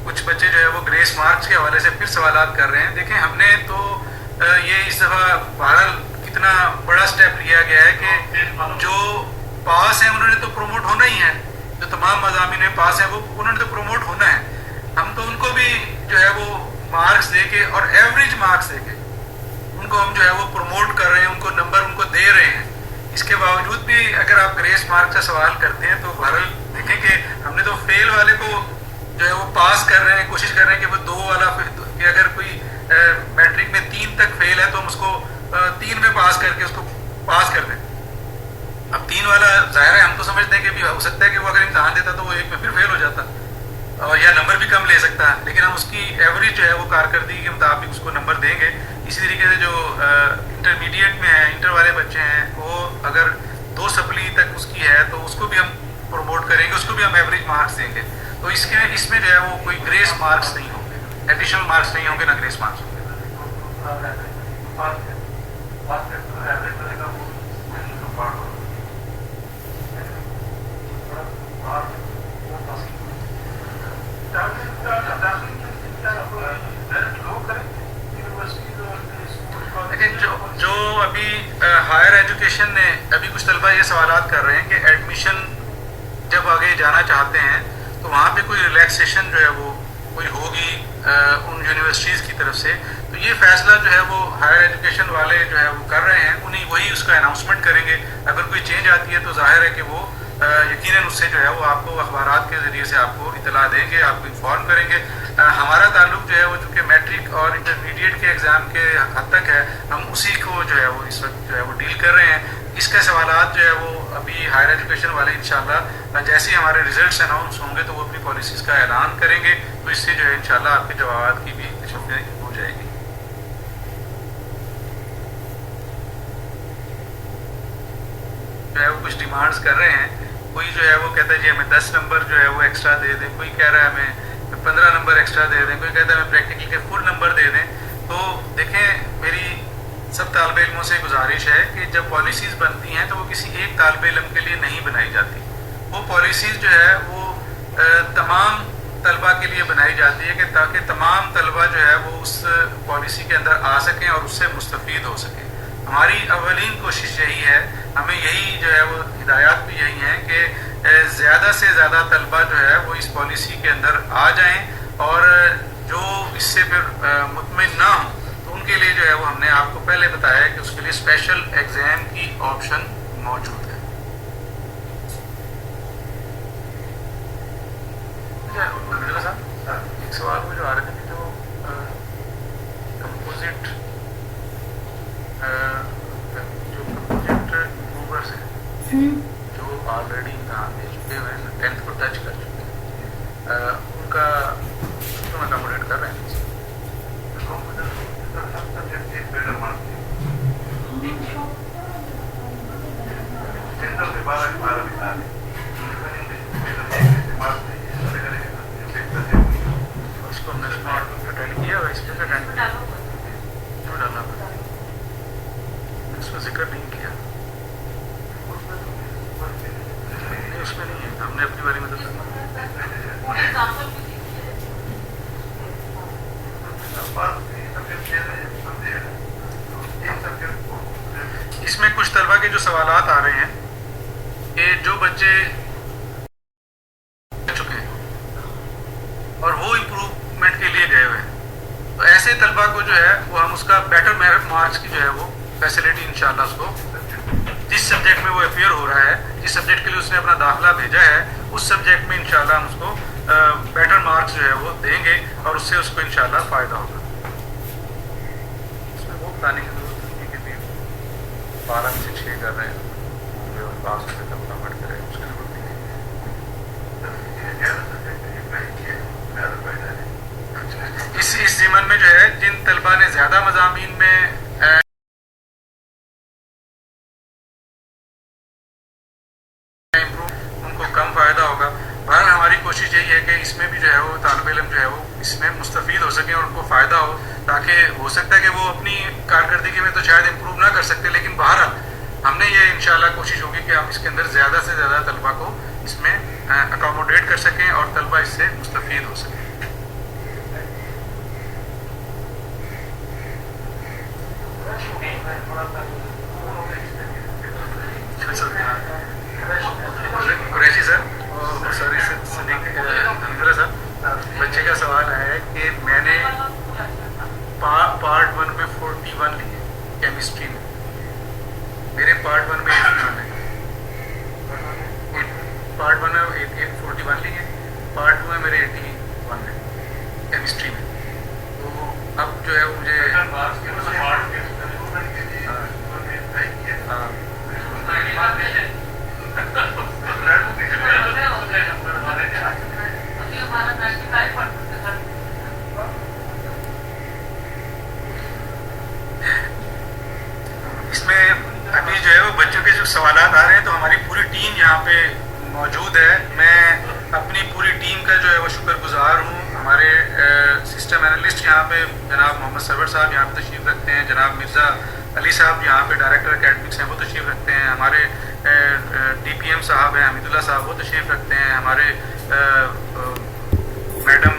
کچھ بچے جو ہے وہ گریس مارکس کے حوالے سے پھر سوالات کر رہے ہیں۔ دیکھیں ہم نے تو یہ اس دفعہ بہرحال کتنا بڑا سٹیپ لیا گیا ہے کہ جو پاس ہیں انہوں نے تو پروموٹ ہونا ہی ہے، جو تمام مضامین میں پاس ہیں وہ انہوں نے تو پروموٹ ہونا ہے۔ ہم تو ان کو بھی جو ہے وہ مارکس دے کے اور ایوریج مارکس دے کے ان کو ہم جو ہے وہ پروموٹ کر رہے ہیں، ان کو نمبر ان کو دے رہے ہیں۔ اس کے باوجود بھی اگر آپ گریس مارکس کا سوال کرتے ہیں تو بہرحال دیکھیں کہ ہم نے تو فیل والے کو جو ہے وہ پاس کر رہے ہیں، کوشش کر رہے ہیں کہ وہ 2 والا کہ اگر کوئی میٹرک میں 3 تک فیل ہے تو ہم اس کو 3 میں پاس کر کے اس کو پاس کر دیں۔ اب 3 والا ظاہر ہے ہم تو سمجھتے ہیں کہ بھی ہو سکتا ہے کہ وہ اگر امتحان دیتا تو وہ 1 میں پھر فیل ہو جاتا اور یا نمبر بھی کم لے سکتا ہے، لیکن ہم اس کی ایوریج جو ہے وہ کارکردگی کے مطابق اس کو نمبر دیں گے۔ اسی طریقے سے جو انٹرمیڈیٹ میں ہیں، انٹر والے بچے ہیں، وہ اگر 2 سپلی تک اس کی ہے تو اس کو بھی ہم پروموٹ کریں گے، اس کو بھی ہم ایوریج مارکس دیں گے۔ تو اس میں جو ہے وہ کوئی گریس مارکس نہیں ہوں گے، ایڈیشنل مارکس نہیں ہوں گے، نہ گریس مارکس ہوں گے۔ جو ابھی ہائر ایجوکیشن نے ابھی کچھ طلبہ یہ سوالات کر رہے ہیں کہ ایڈمیشن جب آگے جانا چاہتے ہیں تو وہاں پہ کوئی ریلیکسیشن جو ہے وہ کوئی ہوگی ان یونیورسٹیز کی طرف سے، تو یہ فیصلہ جو ہے وہ ہائر ایجوکیشن والے جو ہے وہ کر رہے ہیں، انہیں وہی اس کا اناؤنسمنٹ کریں گے۔ اگر کوئی چینج آتی ہے تو ظاہر ہے کہ وہ یقیناً اس سے جو ہے وہ آپ کو اخبارات کے ذریعے سے آپ کو اطلاع دیں گے، آپ کو انفارم کریں گے۔ ہمارا تعلق جو ہے وہ چونکہ میٹرک اور انٹرمیڈیٹ کے ایگزام کے حد تک ہے، ہم اسی کو جو ہے وہ اس وقت جو ہے وہ ڈیل کر رہے ہیں۔ اس کے سوالات جو ہے وہ ابھی ہائر ایجوکیشن والے انشاءاللہ جیسے ہی ہمارے ریزلٹس اناؤنس ہوں گے تو وہ اپنی پالیسیز کا اعلان کریں گے، تو اس سے جو ہے انشاءاللہ آپ کے جوابات کی بھی تشفی ہو جائے گی۔ جو ہے وہ کچھ ڈیمانڈس کر رہے ہیں، کوئی جو ہے وہ کہتا ہے جی ہمیں 10 نمبر جو ہے وہ ایکسٹرا دے دیں، کوئی کہہ رہا ہے ہمیں 15 نمبر ایکسٹرا دے دیں، کوئی کہتا ہے ہمیں پریکٹیکل کے فل نمبر دے دیں۔ تو دیکھیں میری سب طالب علموں سے گزارش ہے کہ جب پالیسیز بنتی ہیں تو وہ کسی ایک طالب علم کے لیے نہیں بنائی جاتی، وہ پالیسیز جو ہے وہ تمام طلبہ کے لیے بنائی جاتی ہے کہ تاکہ تمام طلبہ جو ہے وہ اس پالیسی کے اندر آ سکیں اور اس سے مستفید ہو سکیں. ہماری اولین کوشش یہی ہے, ہمیں یہی جو ہے وہ ہدایات بھی یہی ہیں کہ زیادہ سے زیادہ طلبہ جو ہے وہ اس پالیسی کے اندر آ جائیں, اور جو اس سے پھر مطمئن نہ ہوں تو ان کے لیے جو ہے وہ ہم نے آپ کو پہلے بتایا ہے کہ اس کے لیے اسپیشل ایگزام کی آپشن موجود ہے. ایک سوال وہ جو آ رہے تھے جو کمپوزٹ موورس ہیں جو آلریڈی امتحان دے چکے ہوئے ہیں, 10th کو ٹچ کر چکے ہیں, ان کا کیوں اکاموڈیٹ کر رہے ہیں؟ اس کو ہم نے اٹینڈ کیا اور اس پہ اٹینڈ کیا کیوں ڈالنا پڑا, اس کو ذکر نہیں کیا, نہیں اس میں نہیں ہے, ہم نے اپنی بارے میں تو اس میں کچھ طلبہ کے جو سوالات آ رہے ہیں کہ جو بچے چکے ہیں اور وہ امپروومنٹ کے لیے گئے ہوئے ہیں, تو ایسے طلبہ کو جو ہے وہ ہم اس کا بیٹر مارکس کی جو ہے وہ فیسلٹی انشاءاللہ اس کو جس سبجیکٹ میں وہ اپیئر ہو رہا ہے, جس سبجیکٹ کے لیے اس نے اپنا داخلہ بھیجا ہے, اس سبجیکٹ میں انشاءاللہ ہم اس کو بیٹر مارکس جو ہے وہ دیں گے اور اس سے اس کو انشاءاللہ فائدہ ہوگا. اس میں وہ بتانے کی ضرورت نہیں ہے کہ 12 سے 6 کر رہے ہیں اور پاس سے تک کنورٹ کریں, اس کی ضرورت نہیں ہے. اس ضمن میں جو ہے جن طلبہ نے زیادہ مضامین میں ان کو کم فائدہ ہوگا. بہرحال ہماری کوشش یہی ہے کہ اس میں بھی جو ہے وہ طالب علم جو ہے وہ اس میں مستفید ہو سکیں اور ان کو فائدہ ہو, تاکہ ہو سکتا ہے کہ وہ اپنی کارکردگی میں تو شاید امپروو نہ کر سکتے, لیکن بہرحال ہم نے یہ انشاءاللہ کوشش ہوگی کہ ہم اس کے اندر زیادہ سے زیادہ طلبہ کو اس میں اکاموڈیٹ کر سکیں اور طلبہ اس سے مستفید ہو سکیں. قریشی سر, سوری حمداللہ صاحب, بچے کا سوال ہے کہ میں نے پارٹ 1 میں 41 لیے کیمسٹری میں, میرے پارٹ 1 میں 81 ہے, پارٹ 1 میں 41 لیے, پارٹ 2 میں میرے 81 ہے کیمسٹری میں, تو اب جو ہے وہ مجھے اس میں ابھی جو ہے وہ بچوں کے جو سوالات آ رہے ہیں تو ہماری پوری ٹیم یہاں پہ موجود ہے. میں اپنی پوری ٹیم کا جو ہے وہ شکر گزار ہوں. ہمارے سسٹم انالسٹ یہاں پہ جناب محمد سرور صاحب یہاں پہ تشریف رکھتے ہیں, جناب مرزا علی صاحب یہاں پہ ڈائریکٹر اکیڈمکس ہیں وہ تشریف رکھتے ہیں, ہمارے ڈی پی ایم صاحب ہیں حمید اللہ صاحب وہ تشریف رکھتے ہیں, ہمارے میڈم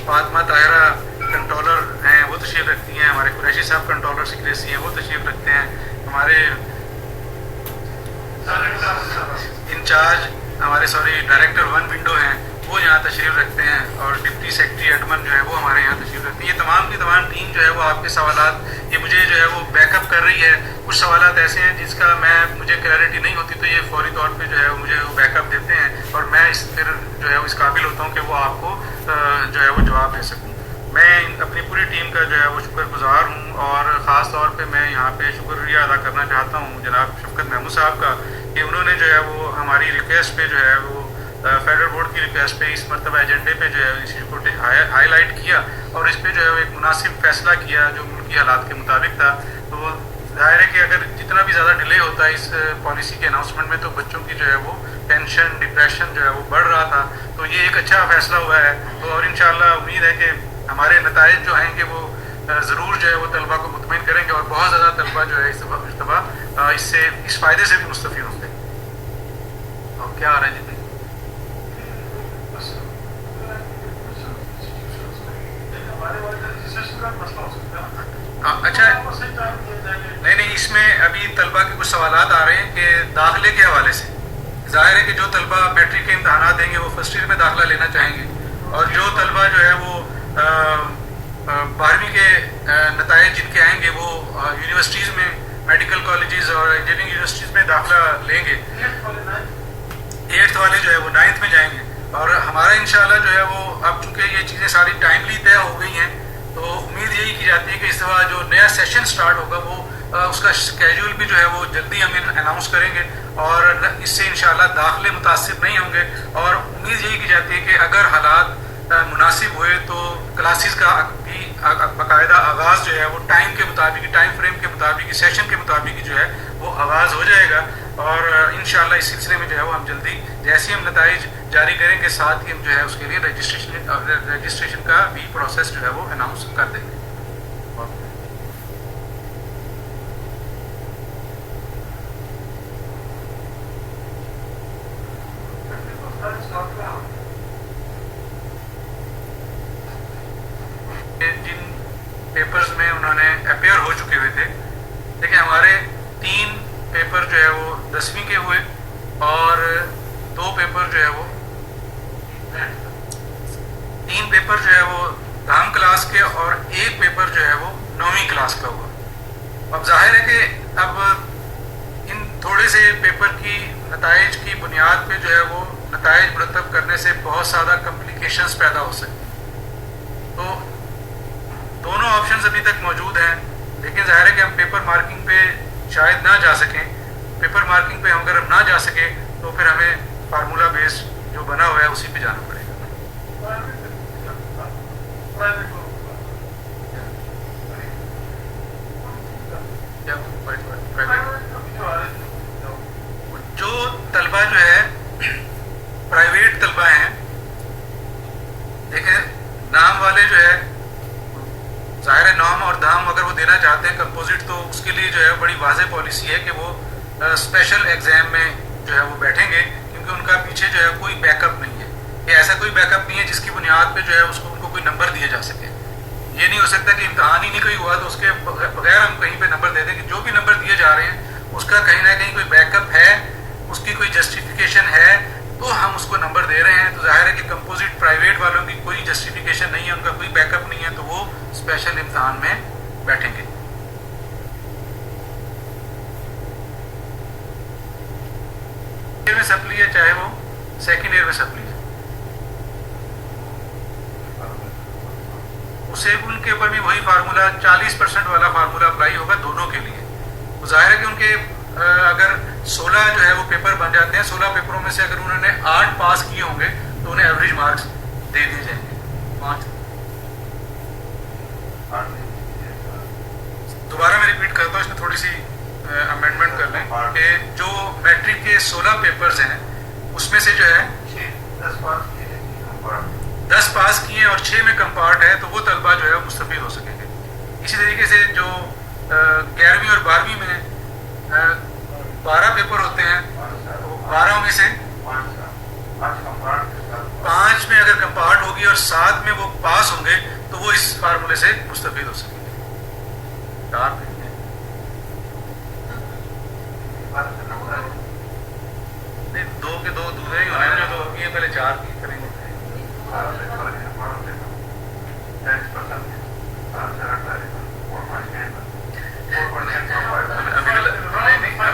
فاطمہ طاہرہ کنٹرولر ہیں وہ تشریف رکھتی ہیں, ہمارے قریشی صاحب کنٹرولر سیکریسی ہیں وہ تشریف رکھتے ہیں, ہمارے انچارج ہمارے ڈائریکٹر 1 ونڈو ہیں وہ یہاں تشریف رکھتے ہیں, اور ڈپٹی سیکرٹری ایڈمن جو ہے وہ ہمارے یہاں تشریف رکھتے ہیں. یہ تمام کی تمام ٹیم جو ہے وہ آپ کے سوالات یہ مجھے جو ہے وہ بیک اپ کر رہی ہے. کچھ سوالات ایسے ہیں جس کا مجھے کلیئرٹی نہیں ہوتی تو یہ فوری طور پہ جو ہے مجھے وہ بیک اپ دیتے ہیں اور میں پھر جو ہے اس قابل ہوتا ہوں کہ وہ آپ کو جو ہے وہ جواب دے سکوں. میں اپنی پوری ٹیم کا جو ہے وہ شکر گزار ہوں, اور خاص طور پہ میں یہاں پہ شکریہ ادا کرنا چاہتا ہوں جناب شفقت محمود صاحب کا کہ انہوں نے جو ہے وہ ہماری ریکویسٹ پہ جو ہے وہ فیڈرل بورڈ کی ریکویسٹ پہ اس مرتبہ ایجنڈے پہ جو ہے اس ایشو کو ہائی لائٹ کیا اور اس پہ جو ہے وہ ایک مناسب فیصلہ کیا جو ملکی حالات کے مطابق تھا. تو ظاہر ہے کہ اگر جتنا بھی زیادہ ڈیلے ہوتا ہے اس پالیسی کے اناؤنسمنٹ میں تو بچوں کی جو ہے وہ ٹینشن ڈپریشن جو ہے وہ بڑھ رہا تھا, تو یہ ایک اچھا فیصلہ ہوا ہے. تو اور انشاءاللہ امید ہے کہ ہمارے نتائج جو ہیں کہ وہ ضرور جو ہے وہ طلبہ کو مطمئن کریں گے اور بہت زیادہ طلبہ جو ہے اس فائدے سے بھی مستفید ہوں گے. क्या आ रहा है जी? अच्छा, नहीं, इसमें अभी तलबा के कुछ सवालात आ रहे हैं कि दाखिले के हवाले से ज़ाहिर है कि जो तलबा मैट्रिक के इम्तहानात देंगे वो फर्स्ट ईयर में दाखिला लेना चाहेंगे, और जो तलबा जो है वो 12वीं के नताइज जिनके आएंगे वो यूनिवर्सिटीज़ में, मेडिकल कॉलेजेस और इंजीनियरिंग यूनिवर्सिटीज़ में दाखिला लेंगे। 8th वाले जो है वो 9th में जाएंगे, और हमारा इंशाल्लाह जो है वो अब चूँकि ये चीज़ें सारी टाइमली तय हो गई हैं तो उम्मीद यही की जाती है कि इस दफ़ा जो नया सेशन स्टार्ट होगा वो उसका स्केड्यूल भी जो है वो जल्दी हम अनाउंस करेंगे, और इससे इंशाल्लाह दाखिले मुतासिर नहीं होंगे। और उम्मीद यही की जाती है कि अगर हालात मुनासिब हुए तो क्लासेस का भी बाकायदा आगाज़ जो है वो टाइम के मुताबिक, टाइम फ्रेम के मुताबिक, सेशन के मुताबिक जो है वो आगाज़ हो जाएगा। और इंशाल्लाह इस सिलसिले में जो है वो हम जल्दी जैसे हम नताइज जारी करेंगे साथ ही हम जो है उसके लिए रजिस्ट्रेशन का भी प्रोसेस जो है वो अनाउंस कर देंगे। जिन पेपर्स में उन्होंने अपेयर हो चुके हुए थे, देखिए हमारे 3 पेपर जो है वो 10वीं के हुए और 2 पेपर जो है वो 3 पेपर जो है वो 10वीं क्लास के और 1 पेपर जो है वो 9वीं क्लास का हुआ। अब जाहिर है कि अब इन थोड़े से पेपर की नताइज की बुनियाद पे जो है वो नताइज मुरतब करने से बहुत ज़्यादा कॉम्प्लिकेशंस पैदा हो सकती, तो दोनों ऑप्शंस अभी तक मौजूद हैं, लेकिन जाहिर है कि हम पेपर मार्किंग पे शायद ना जा सकें। पेपर मार्किंग पे अगर हम ना जा सकें तो फिर हमें फार्मूला बेस्ड जो बना हुआ है उसी पे जाना पड़ेगा। जो तलबा जो है प्राइवेट तलबा हैं, देखें नाम वाले जो है ज़ाहिर है नाम और दाम अगर वो देना चाहते हैं कंपोजिट तो उसके लिए जो है बड़ी वाज़ेह पॉलिसी है कि वो स्पेशल एग्ज़ाम में जो है वो बैठेंगे, क्योंकि उनका पीछे जो है कोई बैकअप नहीं है, कि ऐसा कोई बैकअप नहीं है जिसकी बुनियाद पे जो है उसको उनको कोई नंबर दिए जा सके। ये नहीं हो सकता कि इम्तहान ही नहीं कोई हुआ तो उसके बगैर हम कहीं पे नंबर दे दें, कि जो भी नंबर दिए जा रहे हैं उसका कहीं ना कहीं कोई बैकअप है, उसकी कोई जस्टिफिकेशन है तो हम उसको नंबर दे रहे हैं। तो जाहिर है कि कंपोजिट प्राइवेट वालों की कोई जस्टिफिकेशन नहीं है, उनका कोई बैकअप नहीं है, तो वो स्पेशल इम्तहान में बैठेंगे। ईयर में सप्ली है चाहे वो सेकेंड ईयर में सप्ली है, उसे उनके ऊपर भी वही फार्मूला 40% वाला फार्मूला अप्लाई होगा दोनों के लिए। तो जाहिर है कि उनके अगर 16 जो है वो पेपर बन जाते हैं, 16 पेपरों में से अगर उन्होंने 8 पास किए होंगे तो उन्हें एवरेज मार्क्स दे दिए जाएंगे। 5 दोबारा मैं रिपीट करता हूँ, इसमें थोड़ी सी अमेंडमेंट कर लें कि जो मैट्रिक के 16 पेपर्स हैं उसमें से जो है 10 पास किए और 6 में कंपार्ट है तो वो तलबा जो है मुस्तफीद हो सकेंगे। इसी तरीके से जो 11वीं और 12वीं में 12 पेपर होते हैं तो 12 में से 5 में अगर कंपार्ट होगी और 7 में वो पास होंगे तो वो इस फार्मूले से मुस्तफीद हो सकेंगे। नहीं, 2 के 2 दूसरे ही होने जो 2 किए पहले 4 की करेंगे।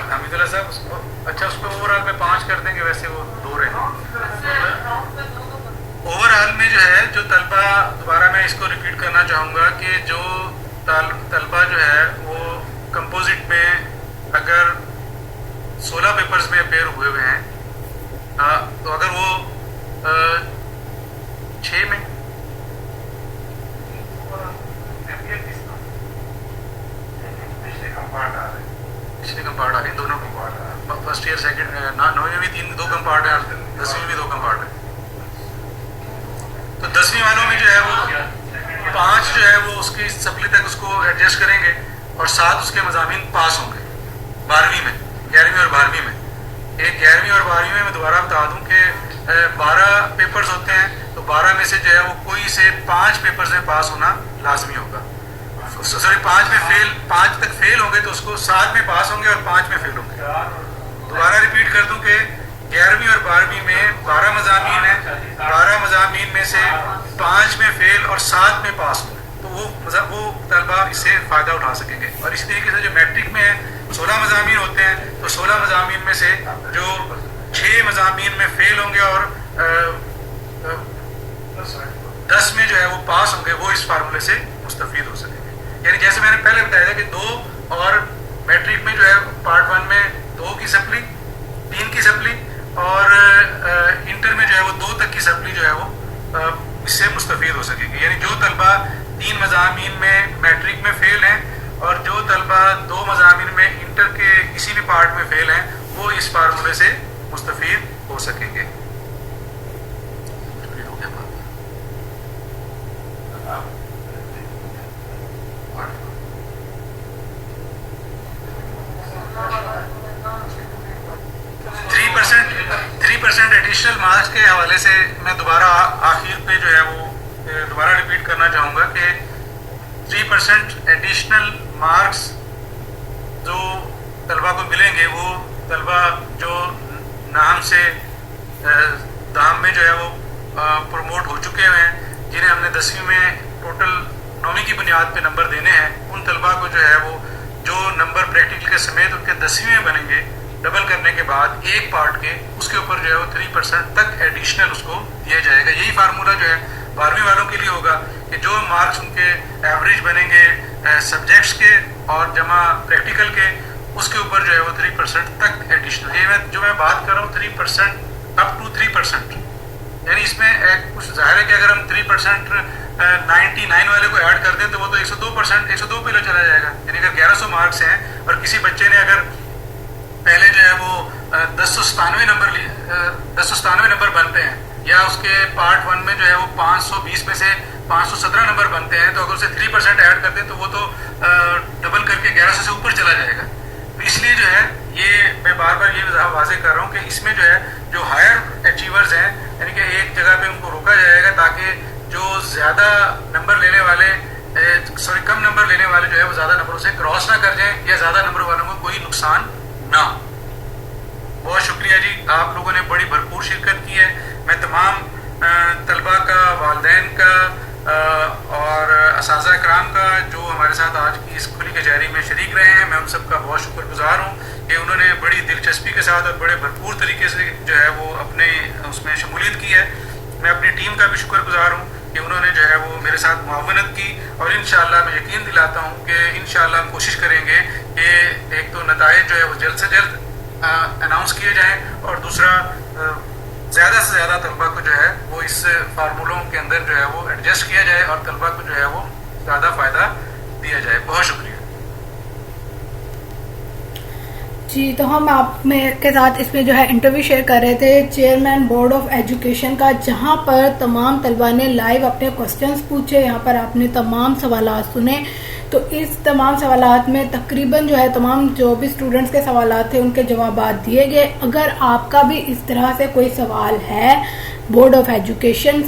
हमीदुल्ला साहब उसको अच्छा उसको ओवरऑल में 5 कर देंगे, वैसे वो 2 रहेंगे। ओवरऑल में जो है जो तलबा, दोबारा मैं इसको रिपीट करना चाहूँगा कि जो तलबा जो है वो कंपोजिट में अगर 16 पेपर्स में अपेयर हुए हुए हैं तो अगर वो 6 में पिछले कंपार्ट आ रहे हैं दोनों फर्स्ट ईयर सेकेंड 9वीं में 2 कंपार्ट है, 10वीं में 2 कंपार्ट है। तो 10वीं वालों में जो है वो 5 जो है वो उसकी सप्ली तक उसको एडजस्ट करेंगे और 7 उसके मज़ामीन पास होंगे 12वीं में, 11वीं और 12वीं में। एक 11वीं और 12वीं में मैं दोबारा बता दूं कि 12 पेपर्स होते हैं, तो 12 में से जो है वो कोई से 5 पेपर्स में पास होना लाजमी होगा। सॉरी 5 तक फेल होंगे तो उसको 7 में पास होंगे और 5 में फेल होंगे। दोबारा रिपीट कर दूं कि 11वीं और 12वीं में 12 मज़ामीन हैं, 12 मज़ामीन में से 5 में फेल और 7 में पास होंगे, तो वो तलबा इससे फ़ायदा उठा सकेंगे। और इसी तरीके से जो मैट्रिक में है 16 मज़ामीन होते हैं, तो 16 मज़ामीन में से जो 6 मज़ामीन में फेल होंगे और 10 में जो है वो पास होंगे, वो इस फार्मूले से मुस्तफ़ीद हो सकेंगे। यानी जैसे मैंने पहले बताया था कि 2 और मैट्रिक में जो है पार्ट 1 में 2 की सप्ली, 3 की सप्ली, और इंटर में जो है वो 2 तक की सप्ली जो है वो इससे मुस्तफ़ीद हो सकेगी। यानी जो तलबा 3 मज़ामीन में मैट्रिक में फेल हैं और जो तलबा 2 मज़ामीन में इंटर के किसी भी पार्ट में फेल हैं, वो इस फार्मूले से मुस्तफ़ीद हो सकेंगे। 3% एडिशनल मार्क्स के हवाले से मैं दोबारा आखिर पे जो है वो दोबारा रिपीट करना चाहूँगा कि 3% एडिशनल मार्क्स जो तलबा को मिलेंगे, वो तलबा जो नाम से दाम में जो है वो प्रमोट हो चुके हुए हैं, जिन्हें हमने 10वीं में टोटल 9वीं की बुनियाद पे नंबर देने हैं, उन तलबा को जो है वो जो नंबर प्रैक्टिकल के समेत उनके 10वीं में बनेंगे, डबल करने के बाद एक पार्ट के, उसके ऊपर जो है वो 3% तक एडिशनल उसको दिया जाएगा। यही फार्मूला जो है 12वीं वालों के लिए होगा कि जो मार्क्स उनके एवरेज बनेंगे सब्जेक्ट्स के और जमा प्रैक्टिकल के, उसके ऊपर जो है वो 3% तक एडिशनल। ये जो मैं बात कर रहा हूँ 3% अप टू 3%, यानी इसमें कुछ जाहिर है कि अगर हम 3% 99 वाले को ऐड कर दें तो वो तो 102 पे चला जाएगा। यानी अगर 1100 मार्क्स हैं और किसी बच्चे ने अगर पहले जो है वो 1097 नंबर बनते हैं, या उसके पार्ट 1 में जो है वो 520 में से 517 नंबर बनते हैं, तो अगर उसे 3% ऐड कर दें तो वो तो डबल करके 1100 से ऊपर चला जाएगा। तो इसलिए जो है ये मैं बार बार ये वाज़ेह कर रहा हूँ कि इसमें जो है जो हायर अचीवर्स हैं, यानी कि एक जगह पे उनको रोका जाएगा ताकि जो ज़्यादा नंबर लेने वाले कम नंबर लेने वाले जो है वो ज़्यादा नंबरों से क्रॉस ना कर जाएं, या ज़्यादा नंबर वालों को कोई नुकसान ना। बहुत शुक्रिया जी, आप लोगों ने बड़ी भरपूर शिरकत की है। मैं तमाम तलबा का, वालिदैन का और असातिज़ा इकराम का जो हमारे साथ आज की इस खुली कचहरी में शरीक रहे हैं, मैं उन सब का बहुत शुक्रगुजार हूँ कि उन्होंने बड़ी दिलचस्पी के साथ और बड़े भरपूर तरीके से जो है वो अपने उसमें शमूलियत की है। मैं अपनी टीम का भी शुक्रगुजार हूँ कि उन्होंने जो है वो मेरे साथ मुआवनत की, और इंशाअल्लाह मैं यकीन दिलाता हूँ कि इंशाअल्लाह हम कोशिश करेंगे कि एक तो नताइज जो है वो जल्द से जल्द अनाउंस किए जाएँ, और दूसरा ज़्यादा से ज़्यादा तलबा को जो है वो इस फार्मूलों के अंदर जो है वो एडजस्ट किया जाए और तलबा को जो है वो ज़्यादा फ़ायदा दिया जाए। बहुत शुक्रिया जी। तो हम आप के साथ इसमें जो है इंटरव्यू शेयर कर रहे थे चेयरमैन बोर्ड ऑफ एजुकेशन का, जहां पर तमाम तलबा ने लाइव अपने क्वेश्चंस पूछे, यहां पर आपने तमाम सवालात सुने। तो इस तमाम सवालात में तकरीबन जो है तमाम जो भी स्टूडेंट्स के सवालात थे उनके जवाबात दिए गए। अगर आपका भी इस तरह से कोई सवाल है बोर्ड ऑफ एजुकेशन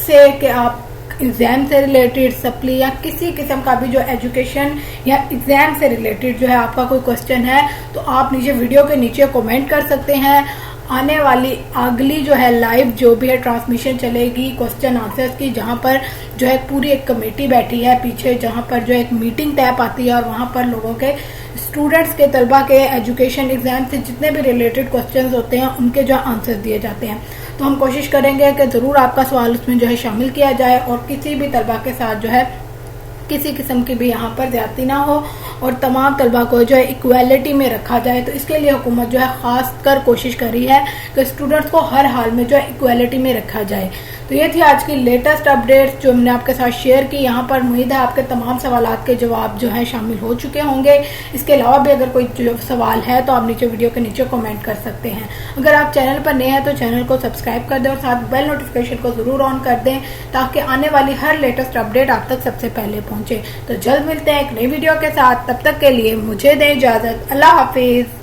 से कि आप एग्जाम से रिलेटेड, सप्ली या किसी किस्म का भी जो एजुकेशन या एग्जाम से रिलेटेड जो है आपका कोई क्वेश्चन है, तो आप नीचे वीडियो के नीचे कमेंट कर सकते हैं। आने वाली अगली जो है लाइव जो भी है ट्रांसमिशन चलेगी क्वेश्चन आंसर्स की, जहां पर जो है पूरी एक कमेटी बैठी है पीछे, जहां पर जो एक मीटिंग तय पाती है और वहां पर लोगों के स्टूडेंट्स के तलबा के एजुकेशन एग्जाम से जितने भी रिलेटेड क्वेश्चंस होते हैं उनके जो आंसर दिए जाते हैं। तो हम कोशिश करेंगे कि ज़रूर आपका सवाल उसमें जो है शामिल किया जाए और किसी भी तलबा के साथ जो है किसी किस्म की भी यहाँ पर ज्यादती ना हो और तमाम तलबा को जो है इक्वालिटी में रखा जाए। तो इसके लिए हुकूमत जो है खास कर कोशिश कर रही है कि स्टूडेंट्स को हर हाल में जो है इक्वालिटी में रखा जाए। तो ये थी आज की लेटेस्ट अपडेट जो हमने आपके साथ शेयर की। यहाँ पर उम्मीद है आपके तमाम सवालात के जवाब जो है शामिल हो चुके होंगे। इसके अलावा भी अगर कोई जो सवाल है तो आप नीचे वीडियो के नीचे कमेंट कर सकते हैं। अगर आप चैनल पर नए हैं तो चैनल को सब्सक्राइब कर दें और साथ बेल नोटिफिकेशन को जरूर ऑन कर दें ताकि आने वाली हर लेटेस्ट अपडेट आप तक सबसे पहले पहुंचे। तो जल्द मिलते हैं एक नई वीडियो के साथ, तब तक के लिए मुझे दें इजाजत। अल्लाह हाफिज।